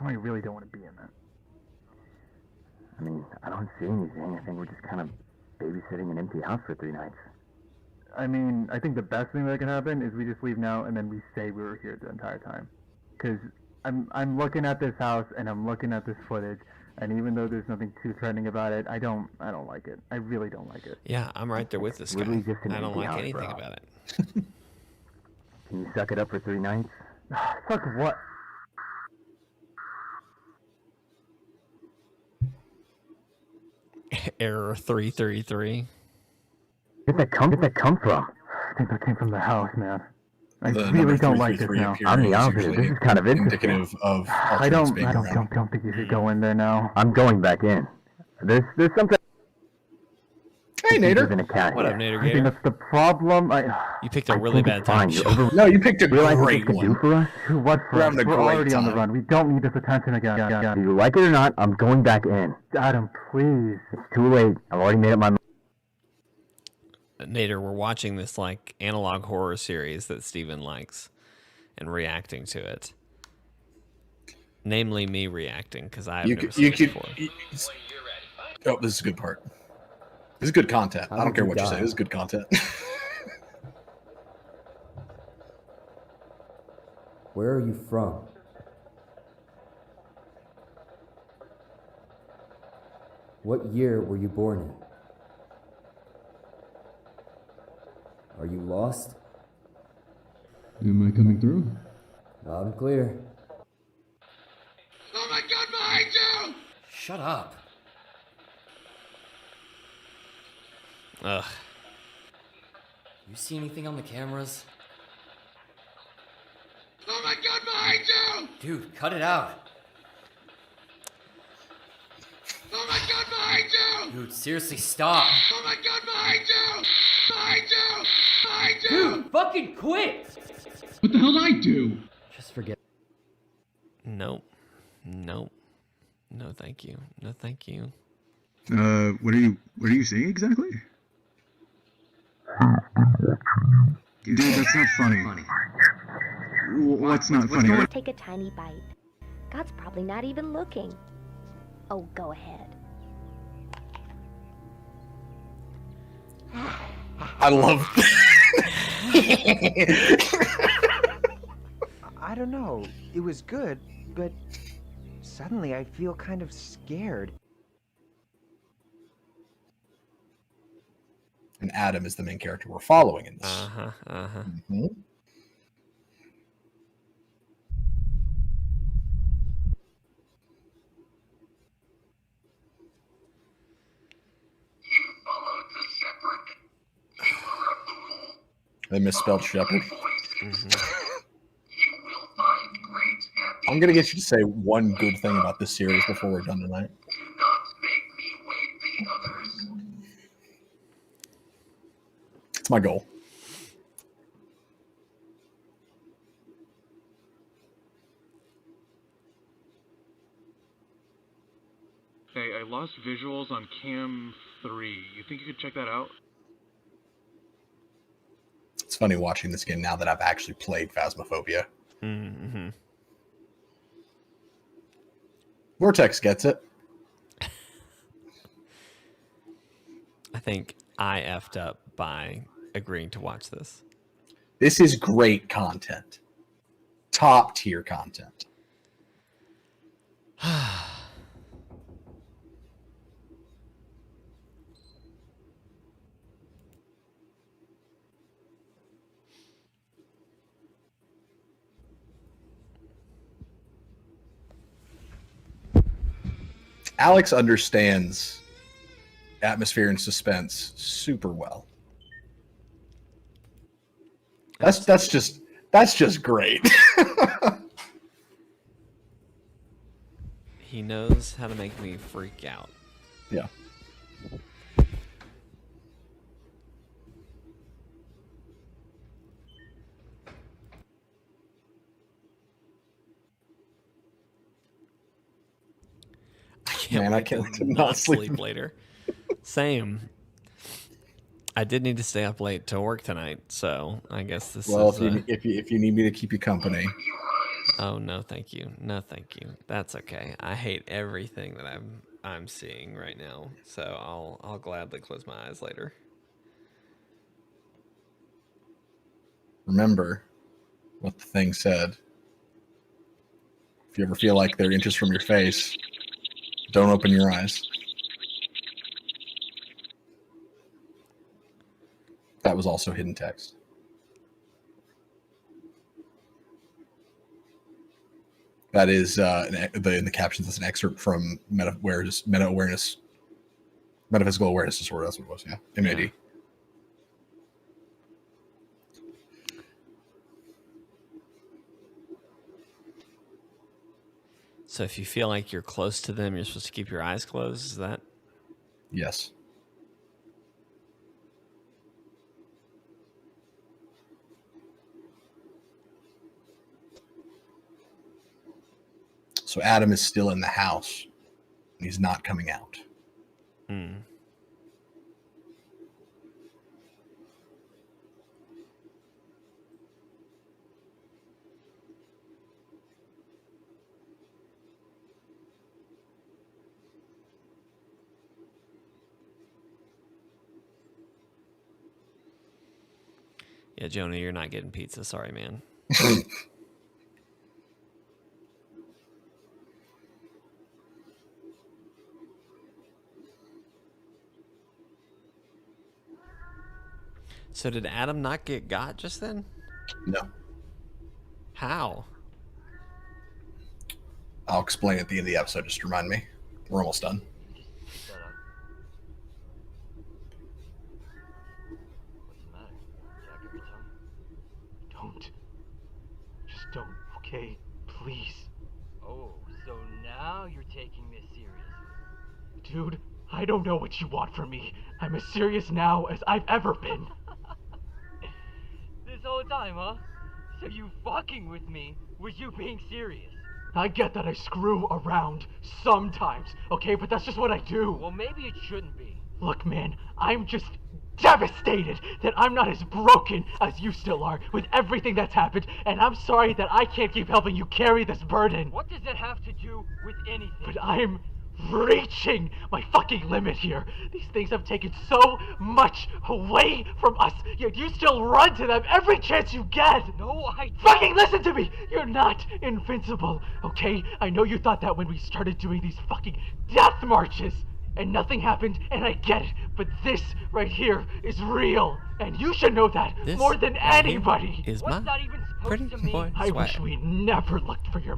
I really don't want to be in it. I mean, I don't see anything. I think we're just kind of babysitting an empty house for 3 nights. I mean, I think the best thing that can happen is we just leave now and then we say we were here the entire time. Because I'm looking at this house and I'm looking at this footage, and even though there's nothing too threatening about it, I don't like it. I really don't like it. Yeah, I'm right there with this guy. Really just an I don't empty like house, anything bro. about it. Can you suck it up for 3 nights? Fuck what? Error 333. Where'd that come from? I think that came from the house, man. I The really number don't like this 333 I'm now. the appearing is opposite. usually This is kind of interesting. indicative of I alternates don't being around. think you should go in there now. I'm going back in. There's something. Hey, Nader. In a cat What up, here. Nader I think Gator? that's the problem. You picked a I really think bad it's time. fine. You're No, you picked a Realize what great this can do one. for us? What for? We're having a We're great already on the time. run. We don't need this attention again. Do you like it or not? I'm going back in. Adam, please. It's too late. I've already made up my mind. Nader, we're watching this like analog horror series that Steven likes and reacting to it. Namely, me reacting because I have never seen it before. Oh, this is a good part. This is good content. I don't care what you say. die? This is good content. Where are you from? What year were you born in? Are you lost? Am I coming through? Loud and clear. Oh my god, behind you! Shut up. Ugh. You see anything on the cameras? Oh my god, behind you! Dude, cut it out. Oh my god, behind you! Dude, seriously, stop. Oh my god, behind you! Behind you! Behind you! Dude, fucking quit! What the hell did I do? Just forget. Nope. Nope. No, thank you. No, thank you. What are you saying exactly? Dude, that's not funny. What's not funny? Take a tiny bite. God's probably not even looking. Oh, go ahead. I love. I don't know. It was good, but suddenly I feel kind of scared. And Adam is the main character we're following in this. Mm-hmm. They misspelled shepherd. I'm gonna get you to say one good thing about this series before we're done tonight. It's my goal. Hey, I lost visuals on cam 3. You think you could check that out? It's funny watching this game now that I've actually played Phasmophobia. Mm-hmm. Vortex gets it. I think I effed up by agreeing to watch this. This is great content. Top tier content. Alex understands atmosphere and suspense super well. That's just great. He knows how to make me freak out. Yeah. I can't not sleep later. Same. I did need to stay up late to work tonight, so I guess this is... if you need me to keep you company. Oh, no, thank you. No, thank you. That's okay. I hate everything that I'm seeing right now, so I'll gladly close my eyes later. Remember what the thing said. If you ever feel like they're inches from your face, don't open your eyes. That was also hidden text. That is in the captions. That's an excerpt from metaphysical awareness disorder. That's what it was. Yeah, MAD. Yeah. So if you feel like you're close to them, you're supposed to keep your eyes closed. Is that? Yes. So Adam is still in the house. He's not coming out. Hmm. Yeah, Jonah, you're not getting pizza. Sorry, man. So did Adam not get got just then? No. How? I'll explain at the end of the episode. Just remind me. We're almost done. What's the matter? Jack of your tongue? Don't. Just don't, okay? Please. Oh, so now you're taking this seriously. Dude, I don't know what you want from me. I'm as serious now as I've ever been. This whole time, huh? So you fucking with me was you being serious? I get that I screw around sometimes, okay? But that's just what I do. Well, maybe it shouldn't be. Look, man, I'm just devastated that I'm not as broken as you still are with everything that's happened, and I'm sorry that I can't keep helping you carry this burden. What does that have to do with anything? But I'm reaching my fucking limit here. These things have taken so much away from us, yet you still run to them every chance you get. No, I don't. Fucking listen to me! You're not invincible, okay? I know you thought that when we started doing these fucking death marches. And nothing happened, and I get it, but this right here is real, and you should know that more than anybody. Is What's my that even pretty supposed to mean? boy I swag. wish we never looked for your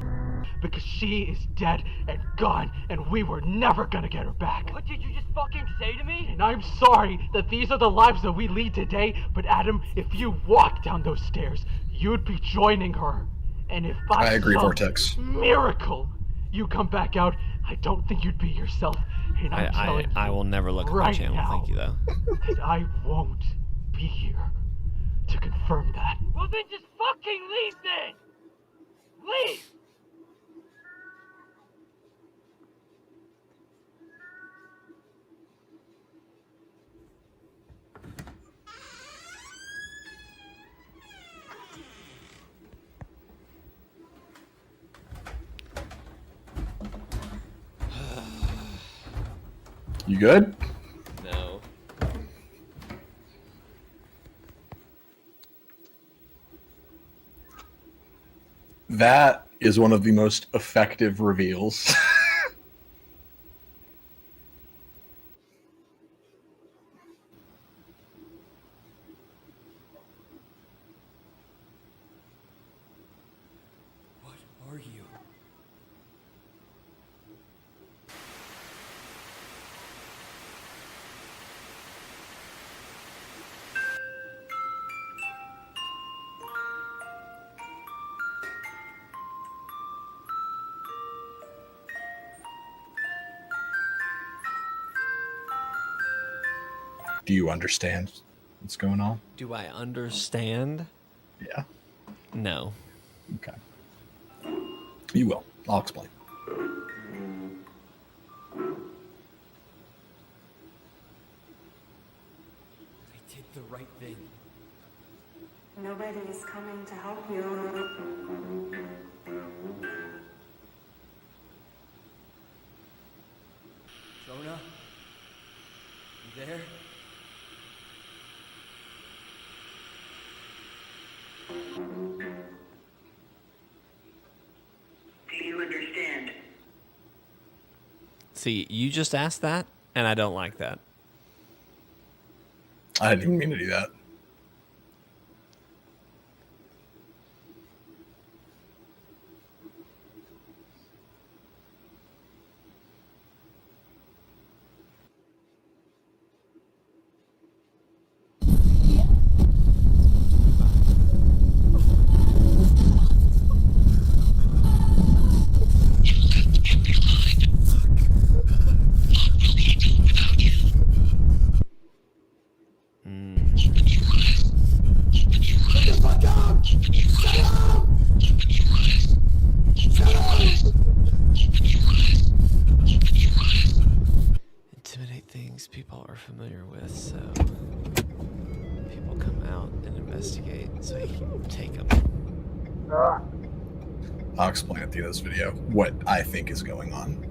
because she is dead and gone, and we were never gonna get her back. What did you just fucking say to me? And I'm sorry that these are the lives that we lead today, but Adam, if you walk down those stairs, you'd be joining her. And if by I agree, some Vortex. miracle you come back out, I don't think you'd be yourself. And I'm telling you I will never look at my right channel. now Thank you, though. that I won't be here to confirm that. Well, then just fucking leave then! Leave! You good? No. That is one of the most effective reveals. What are you? Do you understand what's going on? Do I understand? Yeah. No. Okay. You will. I'll explain. I did the right thing. Nobody is coming to help you. Jonah? You there? Do you understand? See, you just asked that, and I don't like that. I didn't even mean to do that. Intimidate things people are familiar with, so people come out and investigate so he can take them. I'll explain at the end of this video what I think is going on.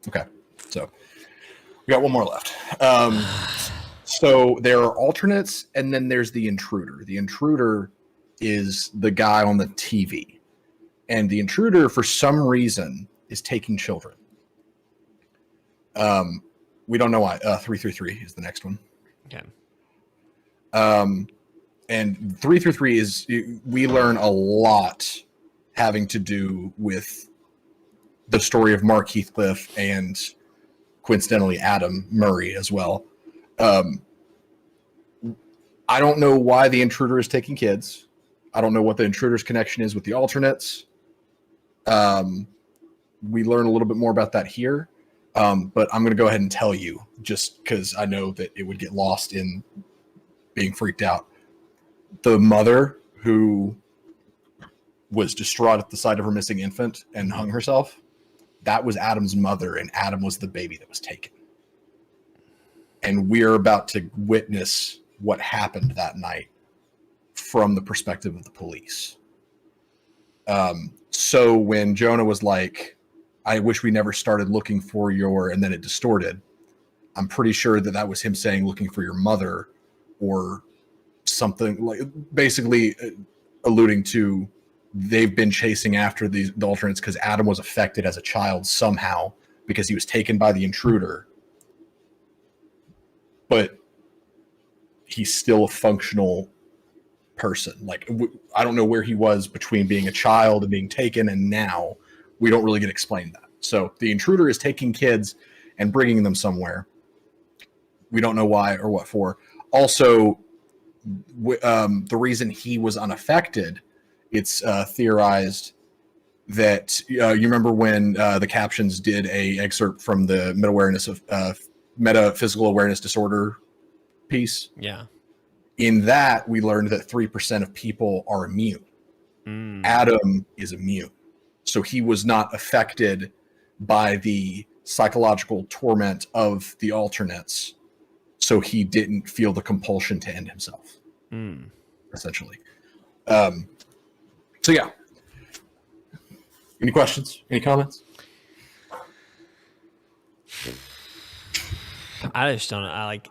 Okay, so we got one more left. So there are alternates, and then there's the intruder. The intruder is the guy on the TV, and the intruder, for some reason, is taking children. We don't know why. 333 is the next one. Okay. And 333 is, we learn a lot having to do with the story of Mark Heathcliff and coincidentally Adam Murray as well. I don't know why the intruder is taking kids. I don't know what the intruder's connection is with the alternates. We learn a little bit more about that here. But I'm going to go ahead and tell you, just because I know that it would get lost in being freaked out. The mother who was distraught at the sight of her missing infant and hung herself, that was Adam's mother, and Adam was the baby that was taken. And we're about to witness what happened that night from the perspective of the police. So when Jonah was like, I wish we never started looking for your, and then it distorted, I'm pretty sure that was him saying looking for your mother, or something, like basically alluding to they've been chasing after the alternates because Adam was affected as a child somehow because he was taken by the intruder. But he's still a functional person. Like, I don't know where he was between being a child and being taken, and now we don't really get explained that. So the intruder is taking kids and bringing them somewhere. We don't know why or what for. Also, the reason he was unaffected, it's theorized that you remember when the captions did a excerpt from the metaphysical awareness disorder piece. Yeah. In that, we learned that 3% of people are immune. Adam is immune. So he was not affected by the psychological torment of the alternates. So he didn't feel the compulsion to end himself, essentially. So yeah. Any questions? Any comments? I just don't know. I like,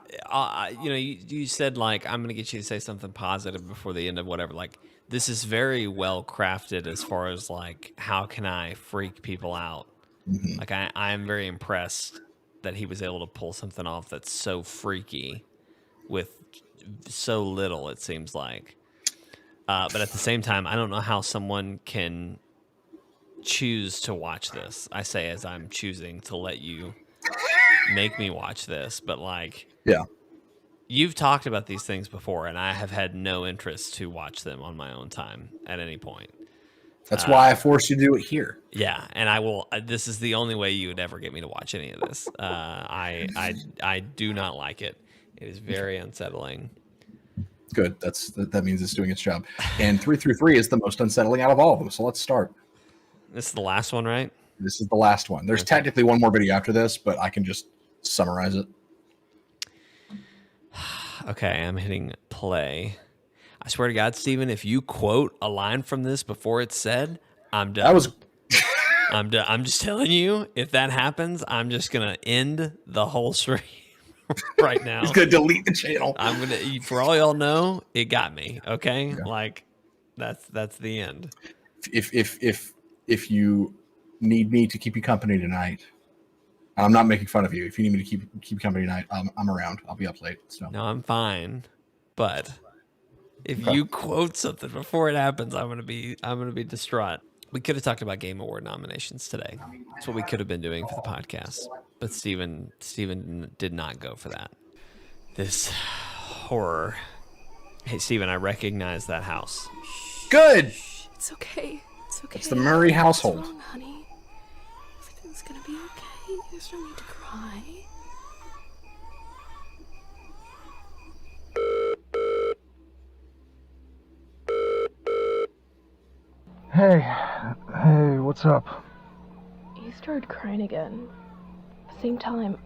you said like, I'm going to get you to say something positive before the end of whatever. Like, this is very well crafted as far as like, how can I freak people out? Mm-hmm. Like, I am very impressed that he was able to pull something off that's so freaky with so little, it seems like. But at the same time, I don't know how someone can choose to watch this. I say as I'm choosing to let you make me watch this, but like, yeah, you've talked about these things before, and I have had no interest to watch them on my own time at any point. That's why I forced you to do it here. Yeah, and I will. This is the only way you would ever get me to watch any of this. I do not like it. It is very unsettling. Good. That means it's doing its job. And 333 is the most unsettling out of all of them. So let's start. This is the last one, right? This is the last one. There's technically one more video after this, but I can just summarize it. Okay, I'm hitting play. I swear to God, Steven, if you quote a line from this before it's said, I'm done. I'm done. I'm just telling you, if that happens, I'm just gonna end the whole stream right now. He's gonna delete the channel. I'm gonna. For all y'all know, it got me. Okay, yeah. Like that's the end. If you need me to keep you company tonight, I'm not making fun of you. If you need me to keep you company tonight, I'm around. I'll be up late. So. No, I'm fine. But if you quote something before it happens, I'm gonna be distraught. We could have talked about Game Award nominations today. That's what we could have been doing for the podcast. But Steven did not go for that. This horror. Hey, Steven, I recognize that house. Good. It's okay. It's okay. It's the Murray household. What's wrong, honey? Everything's gonna be okay. There's no need to cry. Hey, what's up? You started crying again. At the same time,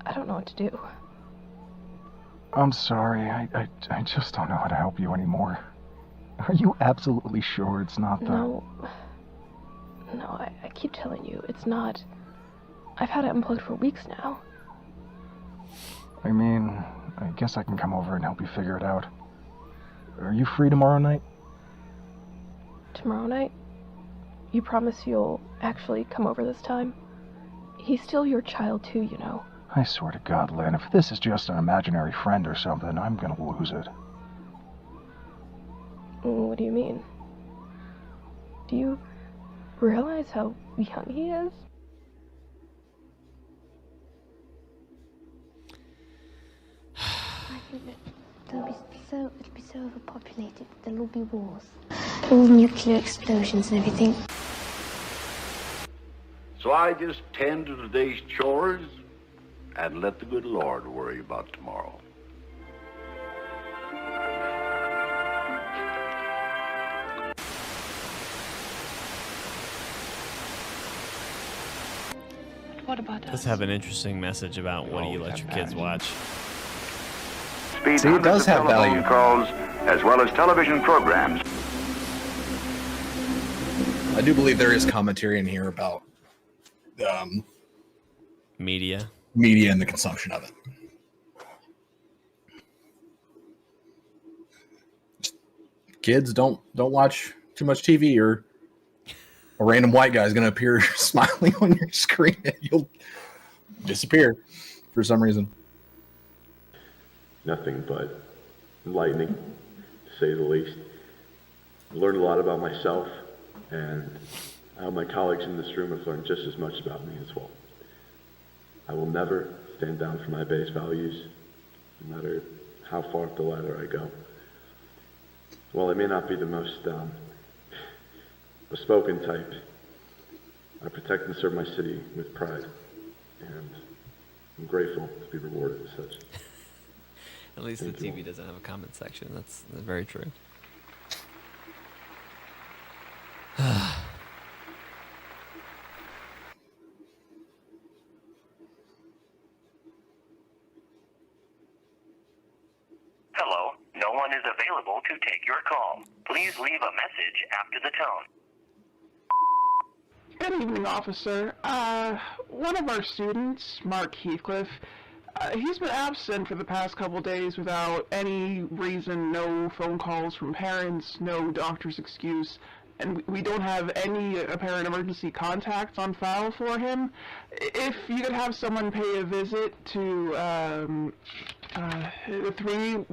I don't know what to do. I'm sorry, I just don't know how to help you anymore. Are you absolutely sure it's not the... No, I keep telling you, it's not. I've had it unplugged for weeks now. I mean, I guess I can come over and help you figure it out. Are you free tomorrow night? Tomorrow night? You promise you'll actually come over this time? He's still your child too, you know. I swear to God, Lynn, if this is just an imaginary friend or something, I'm gonna lose it. What do you mean? Do you realize how young he is? I think that it'll be so overpopulated. There'll all be wars. All nuclear explosions and everything. So I just tend to today's chores and let the good Lord worry about tomorrow. What about us? Does have an interesting message about what do you let your kids watch. Speeds See, it does have telephone value. calls as well as television programs. I do believe there is commentary in here about media and the consumption of it. Kids don't watch too much TV, or a random white guy is going to appear smiling on your screen and you'll disappear for some reason. Nothing but enlightening, to say the least. I learned a lot about myself, and I hope my colleagues in this room have learned just as much about me as well. I will never stand down for my base values, no matter how far up the ladder I go. While I may not be the most bespoken type, I protect and serve my city with pride, and I'm grateful to be rewarded as such. At least the TV doesn't have a comment section. That's very true. Hello, no one is available to take your call. Please leave a message after the tone. Good evening, officer. One of our students, Mark Heathcliff, he's been absent for the past couple days without any reason, no phone calls from parents, no doctor's excuse, and we don't have any apparent emergency contacts on file for him. If you could have someone pay a visit to 3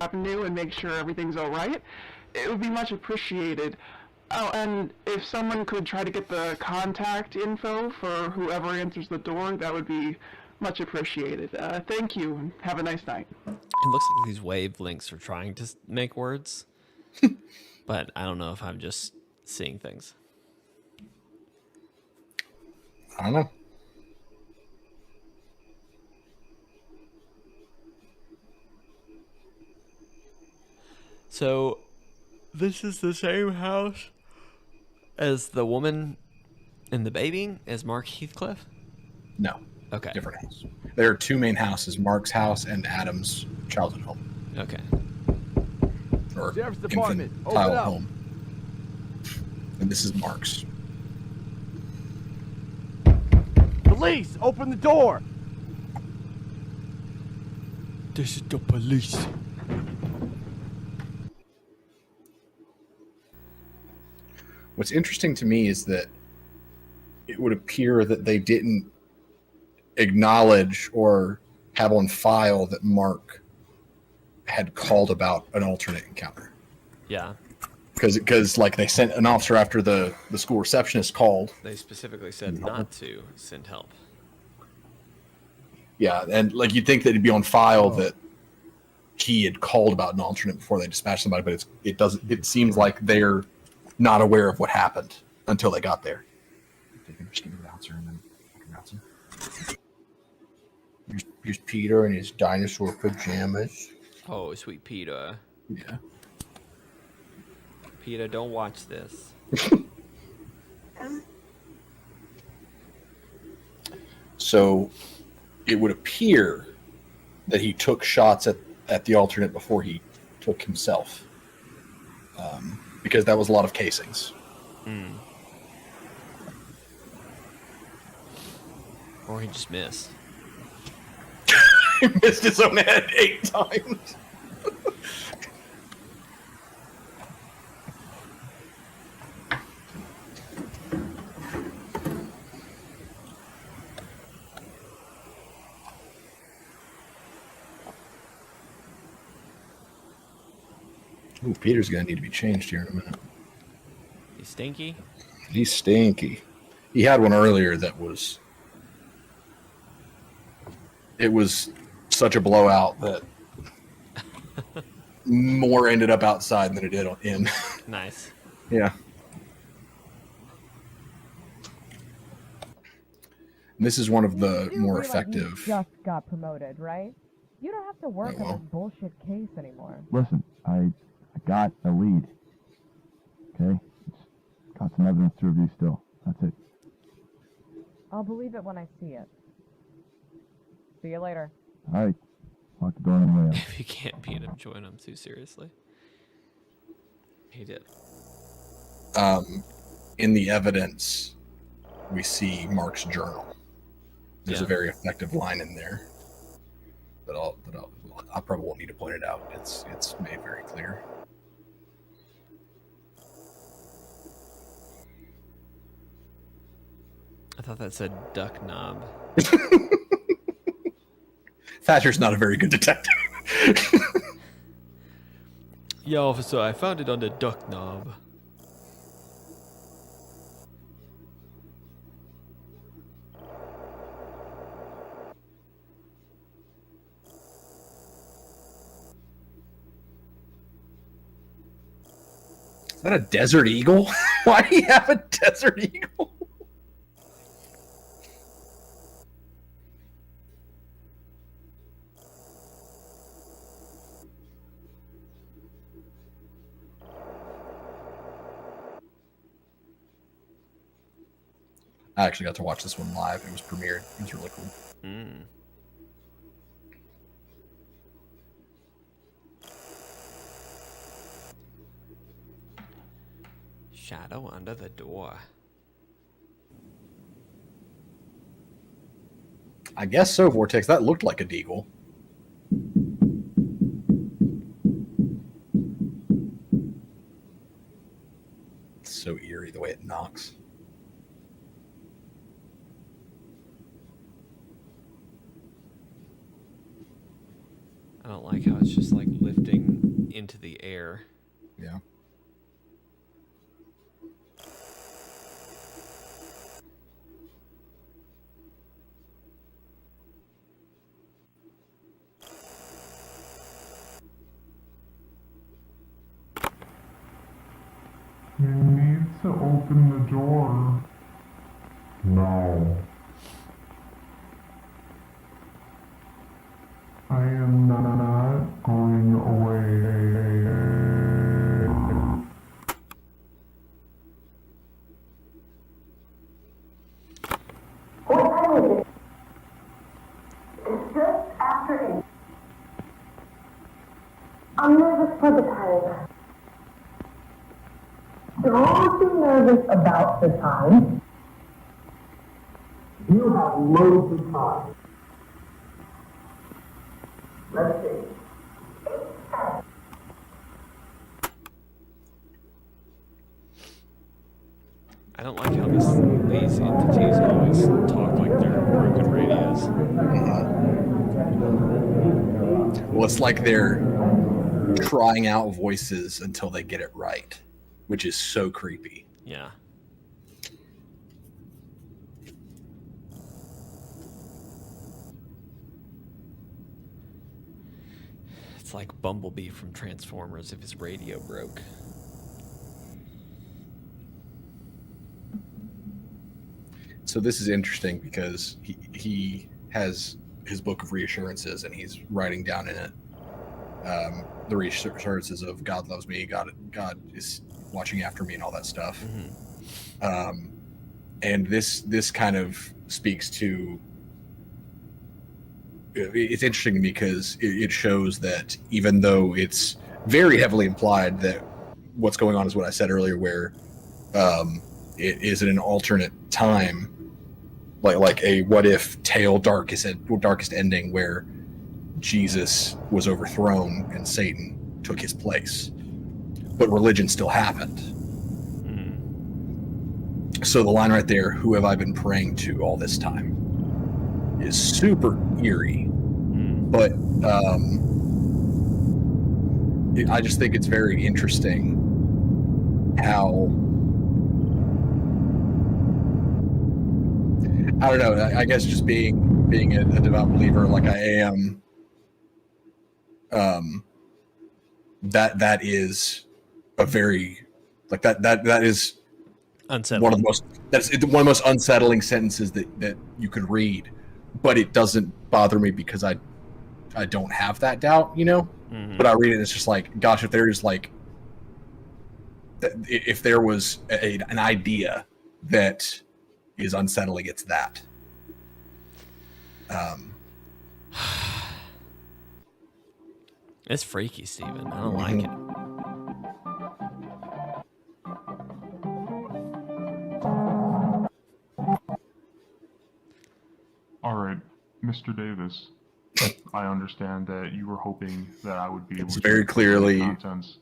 Avenue and make sure everything's alright, it would be much appreciated. Oh, and if someone could try to get the contact info for whoever answers the door, that would be much appreciated. Thank you, and have a nice night. It looks like these wavelengths are trying to make words, but I don't know if I'm just seeing things. I don't know. So, this is the same house as the woman and the baby, as Mark Heathcliff? No. Okay. Different house. There are 2 main houses, Mark's house and Adam's childhood home. Okay. Or Sheriff's Department, infant open child up. home. And this is Mark's. Police, open the door. This is the police. What's interesting to me is that it would appear that they didn't acknowledge or have on file that Mark had called about an alternate encounter. Yeah. Because like they sent an officer after the school receptionist called. They specifically said not to send help. Yeah, and like you'd think that it'd be on file that he had called about an alternate before they dispatched somebody, but it doesn't. It seems like they're not aware of what happened until they got there. They can just give the bouncer and then bouncer. Here's Peter in his dinosaur pajamas. Oh, sweet Peter. Yeah. Peter, don't watch this. So it would appear that he took shots at the alternate before he took himself. Because that was a lot of casings. Mm. Or he just missed. He missed his own head 8 times. Ooh, Peter's gonna need to be changed here in a minute. He's stinky? He's stinky. He had one earlier that was... It was such a blowout that more ended up outside than it did in. Nice. Yeah. And this is one of the more realize effective... You just got promoted, right? You don't have to work on this bullshit case anymore. Listen, I got a lead. Okay? It's got some evidence to review still. That's it. I'll believe it when I see it. See you later. All right. Lock the door on the way out. If you can't beat him, join him too seriously. He did. In the evidence, we see Mark's journal. There's a very effective line in there, but I probably won't need to point it out. It's made very clear. I thought that said duck knob. Thatcher's not a very good detective. Yeah, officer, I found it on the duck knob. Is that a desert eagle? Why do you have a desert eagle? I actually got to watch this one live. It was premiered. It was really cool. Mm. Shadow under the door. I guess so, Vortex. That looked like a deagle. It's so eerie the way it knocks. I don't like how it's just like lifting into the air. Yeah. You need to open the door. No. I am not going away. What time is it? It's just after 8. I'm nervous for the time. Don't be nervous about the time. You have loads of time. Let's see. I don't like how these entities always talk like they're broken radios. Well, it's like they're trying out voices until they get it right, which is so creepy. Yeah. It's like Bumblebee from Transformers if his radio broke. So this is interesting because he has his book of reassurances and he's writing down in it the reassurances of God loves me, God is watching after me, and all that stuff. Mm-hmm. And this kind of speaks to. It's interesting to me because it shows that even though it's very heavily implied that what's going on is what I said earlier, where it is in an alternate time, like a what if tale, darkest ending, where Jesus was overthrown and Satan took his place, but religion still happened. Mm. So the line right there, "Who have I been praying to all this time?" is super eerie. But I just think it's very interesting how, I don't know, I guess just being a devout believer like I am, that is a very, like that is unsettling. One of the most unsettling sentences that you could read, but it doesn't bother me because I don't have that doubt, you know. Mm-hmm. But I read it and it's just like, gosh, if there's like, if there was an idea that is unsettling. It's that. It's freaky, Steven. I don't like it. All right, Mr. Davis. I understand that you were hoping that I would be able to very clearly the contents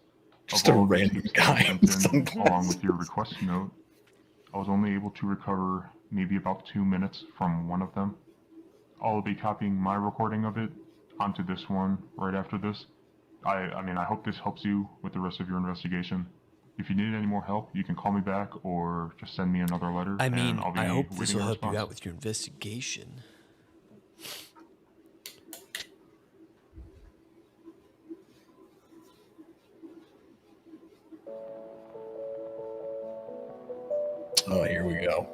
just of a all of the random tapes guy that in you sent in, sunglasses. along with your request note. I was only able to recover maybe about 2 minutes from one of them. I'll be copying my recording of it onto this one right after this. I mean, I hope this helps you with the rest of your investigation. If you need any more help, you can call me back or just send me another letter. I mean, and I'll be I hope this waiting will a help you response. out with your investigation. Oh, here we go.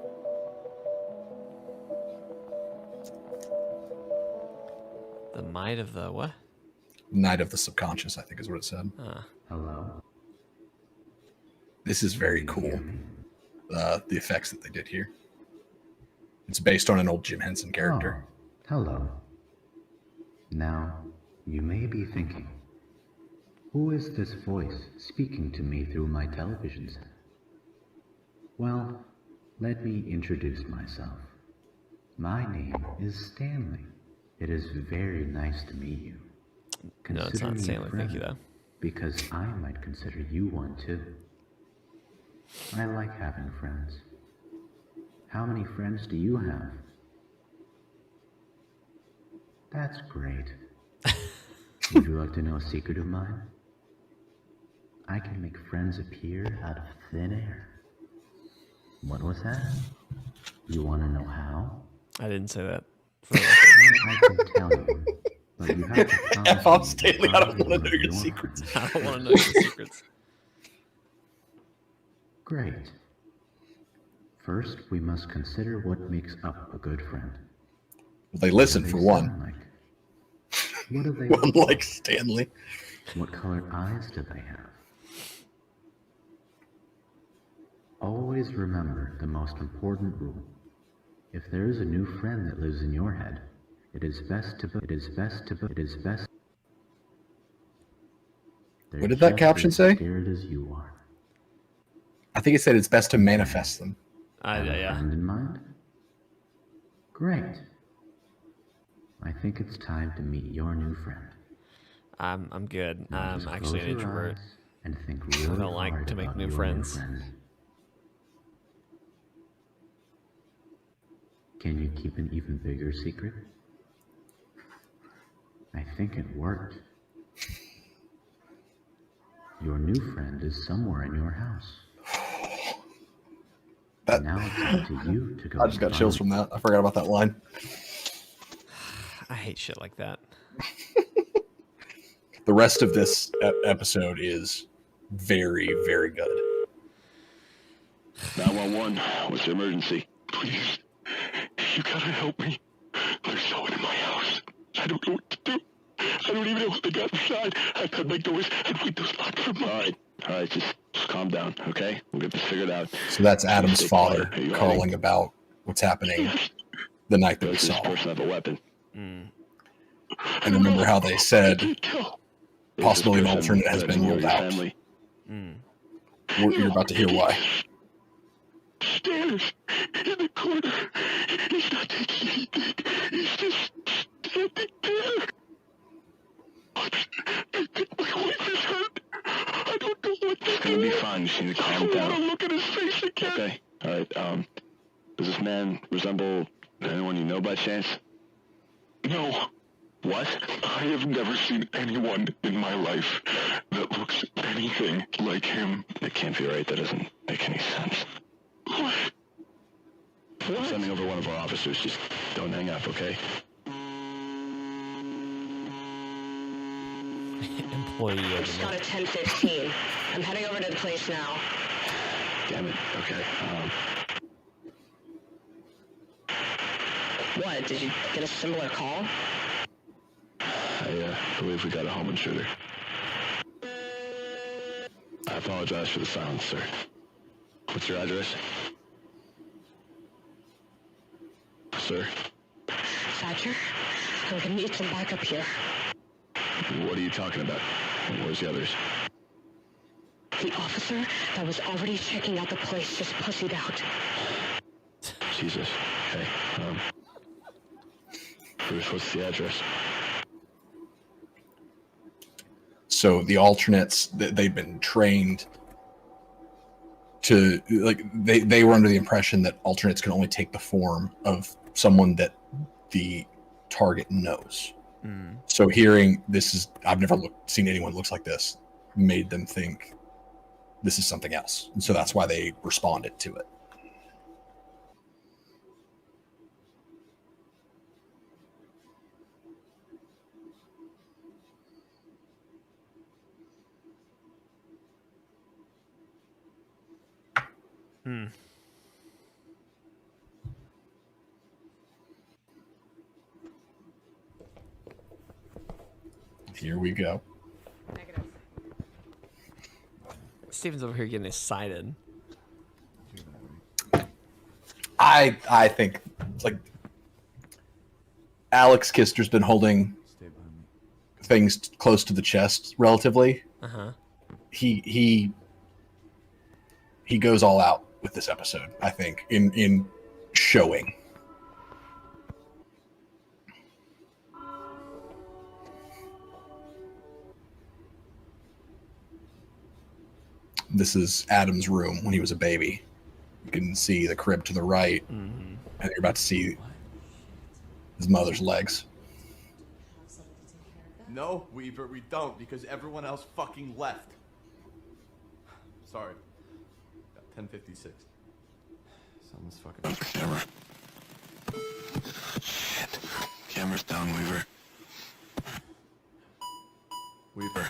The might of the what? Night of the Subconscious, I think is what it said. Hello. This is very cool. The effects that they did here. It's based on an old Jim Henson character. Hello. Now, you may be thinking, who is this voice speaking to me through my television set? Well, let me introduce myself. My name is Stanley. It is very nice to meet you. No, it's not Stanley. Thank you, though. Because I might consider you one too. I like having friends. How many friends do you have? That's great. Would you like to know a secret of mine? I can make friends appear out of thin air. What was that? You want to know how? I didn't say that. I can tell you, but you have to promise I'm me Stanley, that I don't will want to know be your secrets. I don't want to know your secrets. Great. First, we must consider what makes up a good friend. Well, they listen for one. What do they One look like Stanley. What colored eyes do they have? Always remember the most important rule. If there is a new friend that lives in your head, it is best. What did that caption say? Scared as you are. I think it said it's best to manifest them. Have a friend in mind? Great. I think it's time to meet your new friend. I'm good. Now I'm just actually close an your introvert. eyes and think I really don't like hard to make about new your friends. friend. Can you keep an even bigger secret? I think it worked. Your new friend is somewhere in your house. Now it's up to you to go. I just got chills from that. I forgot about that line. I hate shit like that. The rest of this episode is very, very good. 911, what's the emergency? Please, you gotta help me. There's someone in my house. I don't know what to do. I don't even know what they got inside. I could make noise and wait those locked for mine. All right, just calm down, okay? We'll get this figured out. So that's Adam's Stay father quiet. Are you calling ready? about what's happening the night that we Does this saw. person have a weapon? And remember how they said possibly an alternate has been ruled out. You're about to hear why. Stairs in the corner. He's not taking anything. He's just standing there. I think my wife is hurt. I don't know what to do. It's gonna be fine. You just need to calm down. I want to look at his face again. Okay. All right. Does this man resemble anyone you know by chance? No. What? I have never seen anyone in my life that looks anything like him. That can't be right. That doesn't make any sense. What? I'm sending over one of our officers. Just don't hang up, okay? Employee of the Shot at 10:15. I'm heading over to the place now. Damn it. Okay. What? Did you get a similar call? I believe we got a home intruder. I apologize for the silence, sir. What's your address? sir. Thatcher, I'm gonna need some backup here. What are you talking about? Where's the others? The officer that was already checking out the place just pussied out. Jesus. Hey, Bruce, what's the address? So the alternates, they've been trained to, like, they were under the impression that alternates can only take the form of someone that the target knows. So hearing this is, I've never seen anyone looks like this, made them think this is something else. And so that's why they responded to it. Here we go. Steven's over here getting excited. I think, like, Alex Kister's been holding things close to the chest relatively. He goes all out with this episode, I think, in showing. This is Adam's room when he was a baby. You can see the crib to the right, and you're about to see his mother's legs. No, Weaver, we don't, because everyone else fucking left. Sorry. 10:56. Someone's fucking... Camera. Shit. Camera's down, Weaver. Weaver.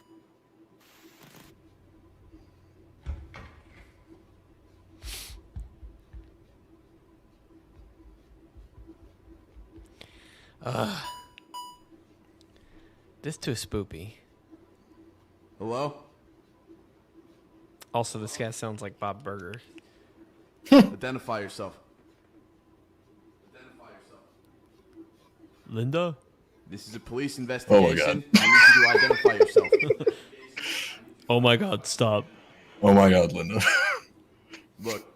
This too spoopy. Hello? Also, this guy sounds like Bob Burger. Identify yourself. Linda? This is a police Oh investigation. my God. I need you to identify yourself. Oh my God, stop. Oh my God, Linda. Look.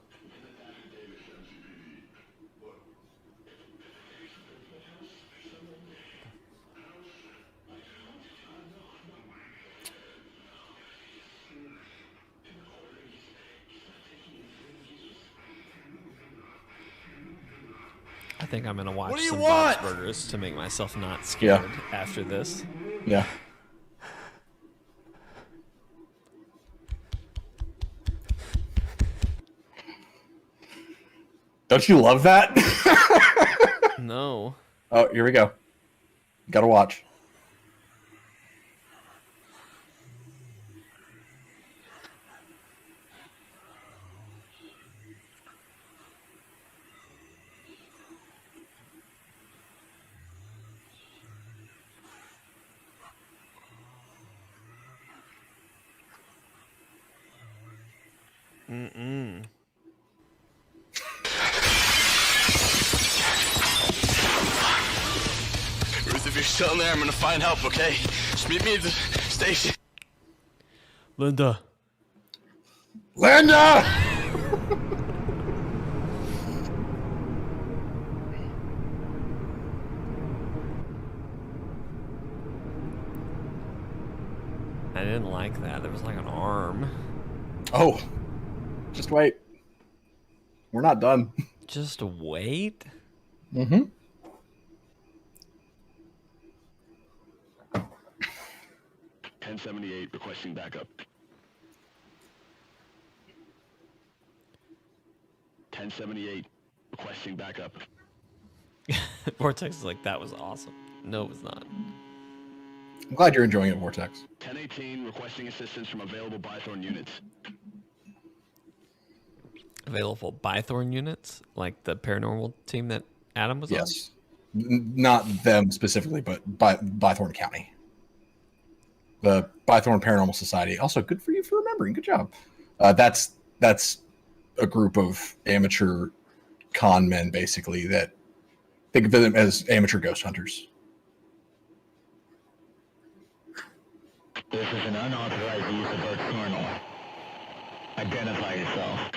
I think I'm gonna watch What do you some want? Bob's Burgers to make myself not scared after this. Yeah. Don't you love that? No. Oh, here we go. Gotta watch. Ruth, if you're still in there, I'm gonna find help, okay? Just meet me at the station. Linda. Linda! I didn't like that. There was like an arm. Oh, just wait. We're not done. Just wait? Mm-hmm. .1078 requesting backup. 1078 requesting backup. Vortex is like, that was awesome. No, it was not. I'm glad you're enjoying it, Vortex. 1018 requesting assistance from available Bythorn units. Available Bythorn units? Like the paranormal team that Adam was on? Yes. Not them specifically, but Bythorn County. The Bythorn Paranormal Society. Also, good for you for remembering. Good job. That's a group of amateur con men, basically, that Think of them as amateur ghost hunters. This is an unauthorized use of Earth Chortle. Identify yourself.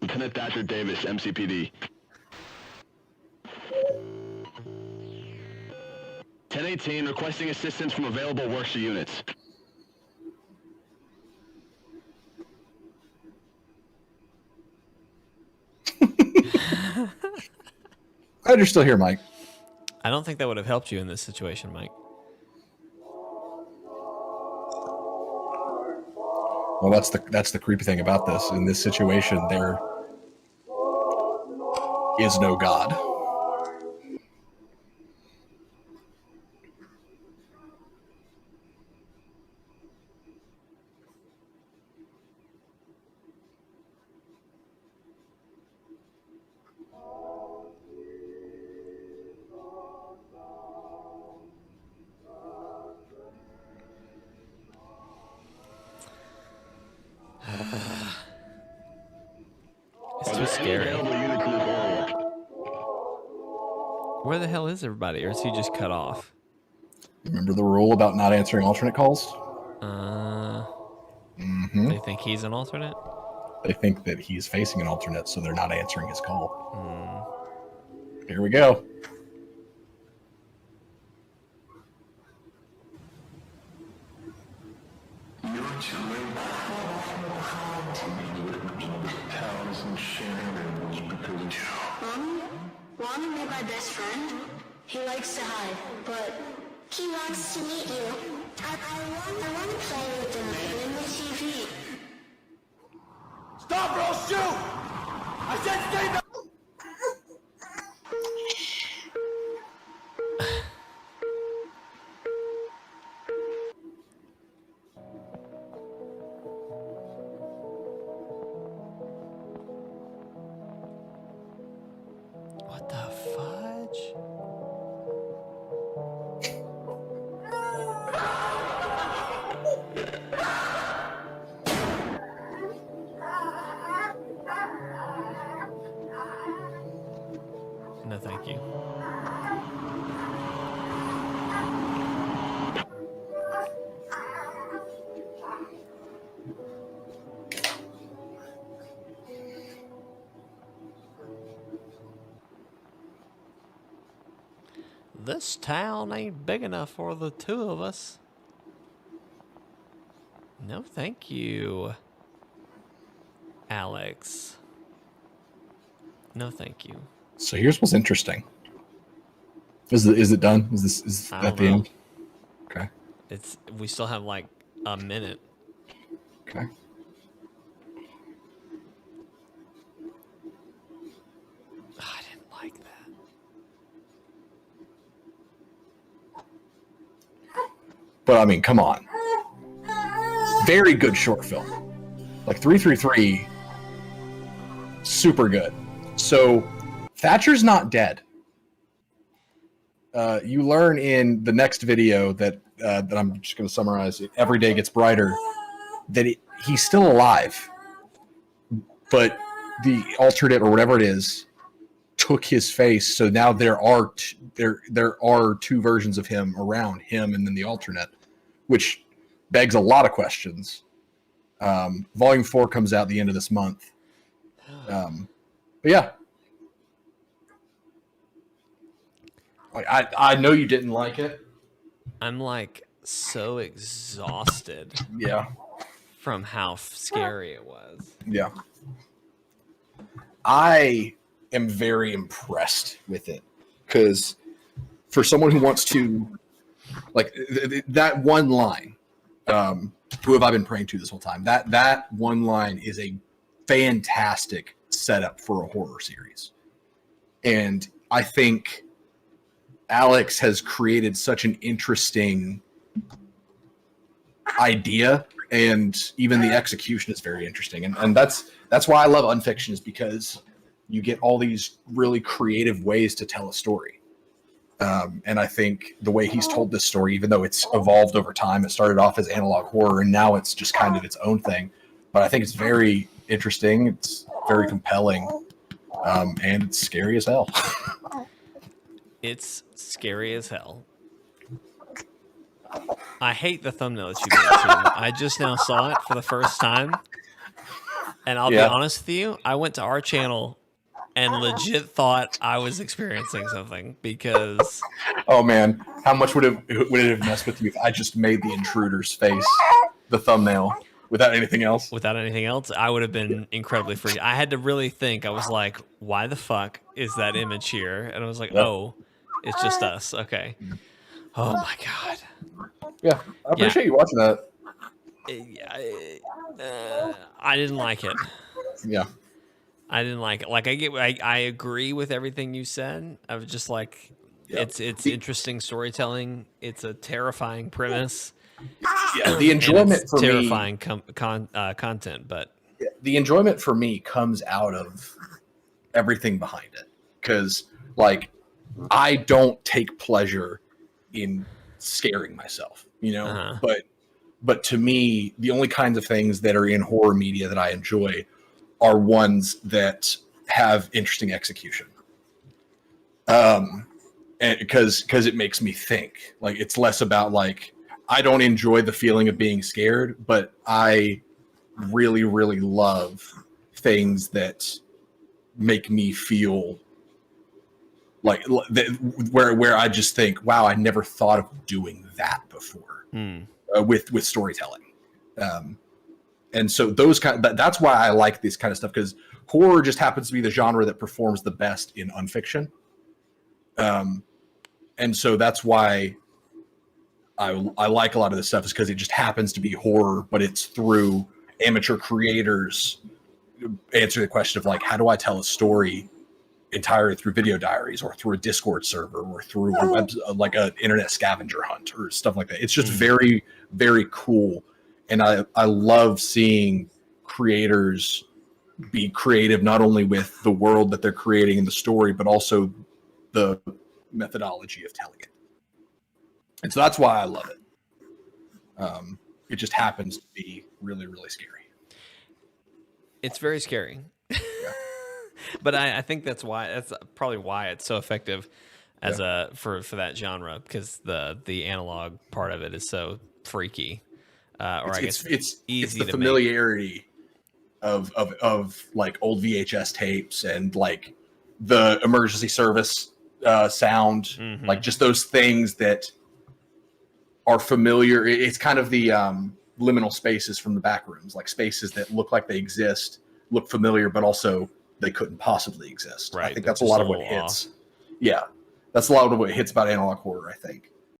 Lieutenant Thatcher Davis, MCPD. 1018, requesting assistance from available worksheet units. Glad you're still here, Mike. I don't think that would have helped you in this situation, Mike. Well, that's the creepy thing about this. In this situation, there is no God. It's too scary. Where the hell is everybody? Or is he just cut off? Remember the rule about not answering alternate calls? They think he's an alternate? They think that he's facing an alternate, so they're not answering his call. Here we go. Wanna be my best friend? He likes to hide, but he wants to meet you. I want to play with him in the TV. Stop or I'll shoot! I said stay back! What the fudge? No, thank you. This town ain't big enough for the two of us. No, thank you, Alex. No, thank you. So here's what's interesting. Is it done? Is that the end? Okay. We still have like a minute. Okay. I didn't like that. But I mean, come on. Very good short film. Like 333, super good. So Thatcher's not dead. You learn in the next video that I'm just going to summarize. Every day gets brighter. That he's still alive, but the alternate or whatever it is took his face. So now there are two versions of him around him, and then the alternate, which begs a lot of questions. Volume 4 comes out the end of this month. But yeah. I know you didn't like it. I'm like so exhausted. Yeah. From how scary it was. Yeah. I am very impressed with it because for someone who wants to, like, that one line, who have I been praying to this whole time? That one line is a fantastic setup for a horror series. And I think Alex has created such an interesting idea, and even the execution is very interesting. And that's why I love Unfiction, is because you get all these really creative ways to tell a story. And I think the way he's told this story, even though it's evolved over time, it started off as analog horror and now it's just kind of its own thing. But I think it's very interesting. It's very compelling. And it's scary as hell. It's scary as hell. I hate the thumbnail that you made too. I just now saw it for the first time. And I'll be honest with you, I went to our channel and legit thought I was experiencing something because... Oh man, how much would it have messed with you if I just made the intruder's face the thumbnail without anything else? Without anything else, I would have been incredibly freaked. I had to really think. I was like, why the fuck is that image here? And I was like, oh, it's just us. Okay. Oh my God. Yeah, I appreciate you watching that. I didn't like it. Yeah. I didn't like it. Like I agree with everything you said. I was just like, it's interesting storytelling. It's a terrifying premise. Yeah, the enjoyment for terrifying content, but the enjoyment for me comes out of everything behind it. Because like, I don't take pleasure in scaring myself, you know. But to me, the only kinds of things that are in horror media that I enjoy are ones that have interesting execution. And because it makes me think. Like, it's less about like, I don't enjoy the feeling of being scared, but I really, really love things that make me feel like where I just think, wow, I never thought of doing that before with storytelling. And so that's why I like this kind of stuff, because horror just happens to be the genre that performs the best in unfiction. And so that's why I like a lot of this stuff, is because it just happens to be horror, but it's through amateur creators answering the question of like, how do I tell a story entirely through video diaries or through a Discord server or through a web, like an internet scavenger hunt or stuff like that. It's just very, very cool. And I love seeing creators be creative, not only with the world that they're creating in the story, but also the methodology of telling it. And so that's why I love it. It just happens to be really, really scary. It's very scary. But I think that's probably why it's so effective as for that genre, because the analog part of it is so freaky. It's easy the familiarity of like old VHS tapes and like the emergency service sound, like just those things that are familiar. It's kind of the liminal spaces from the back rooms, like spaces that look like they exist, look familiar, but also they couldn't possibly exist. Right. I think that's a lot of what hits. Yeah, that's a lot of what hits about analog horror, I think.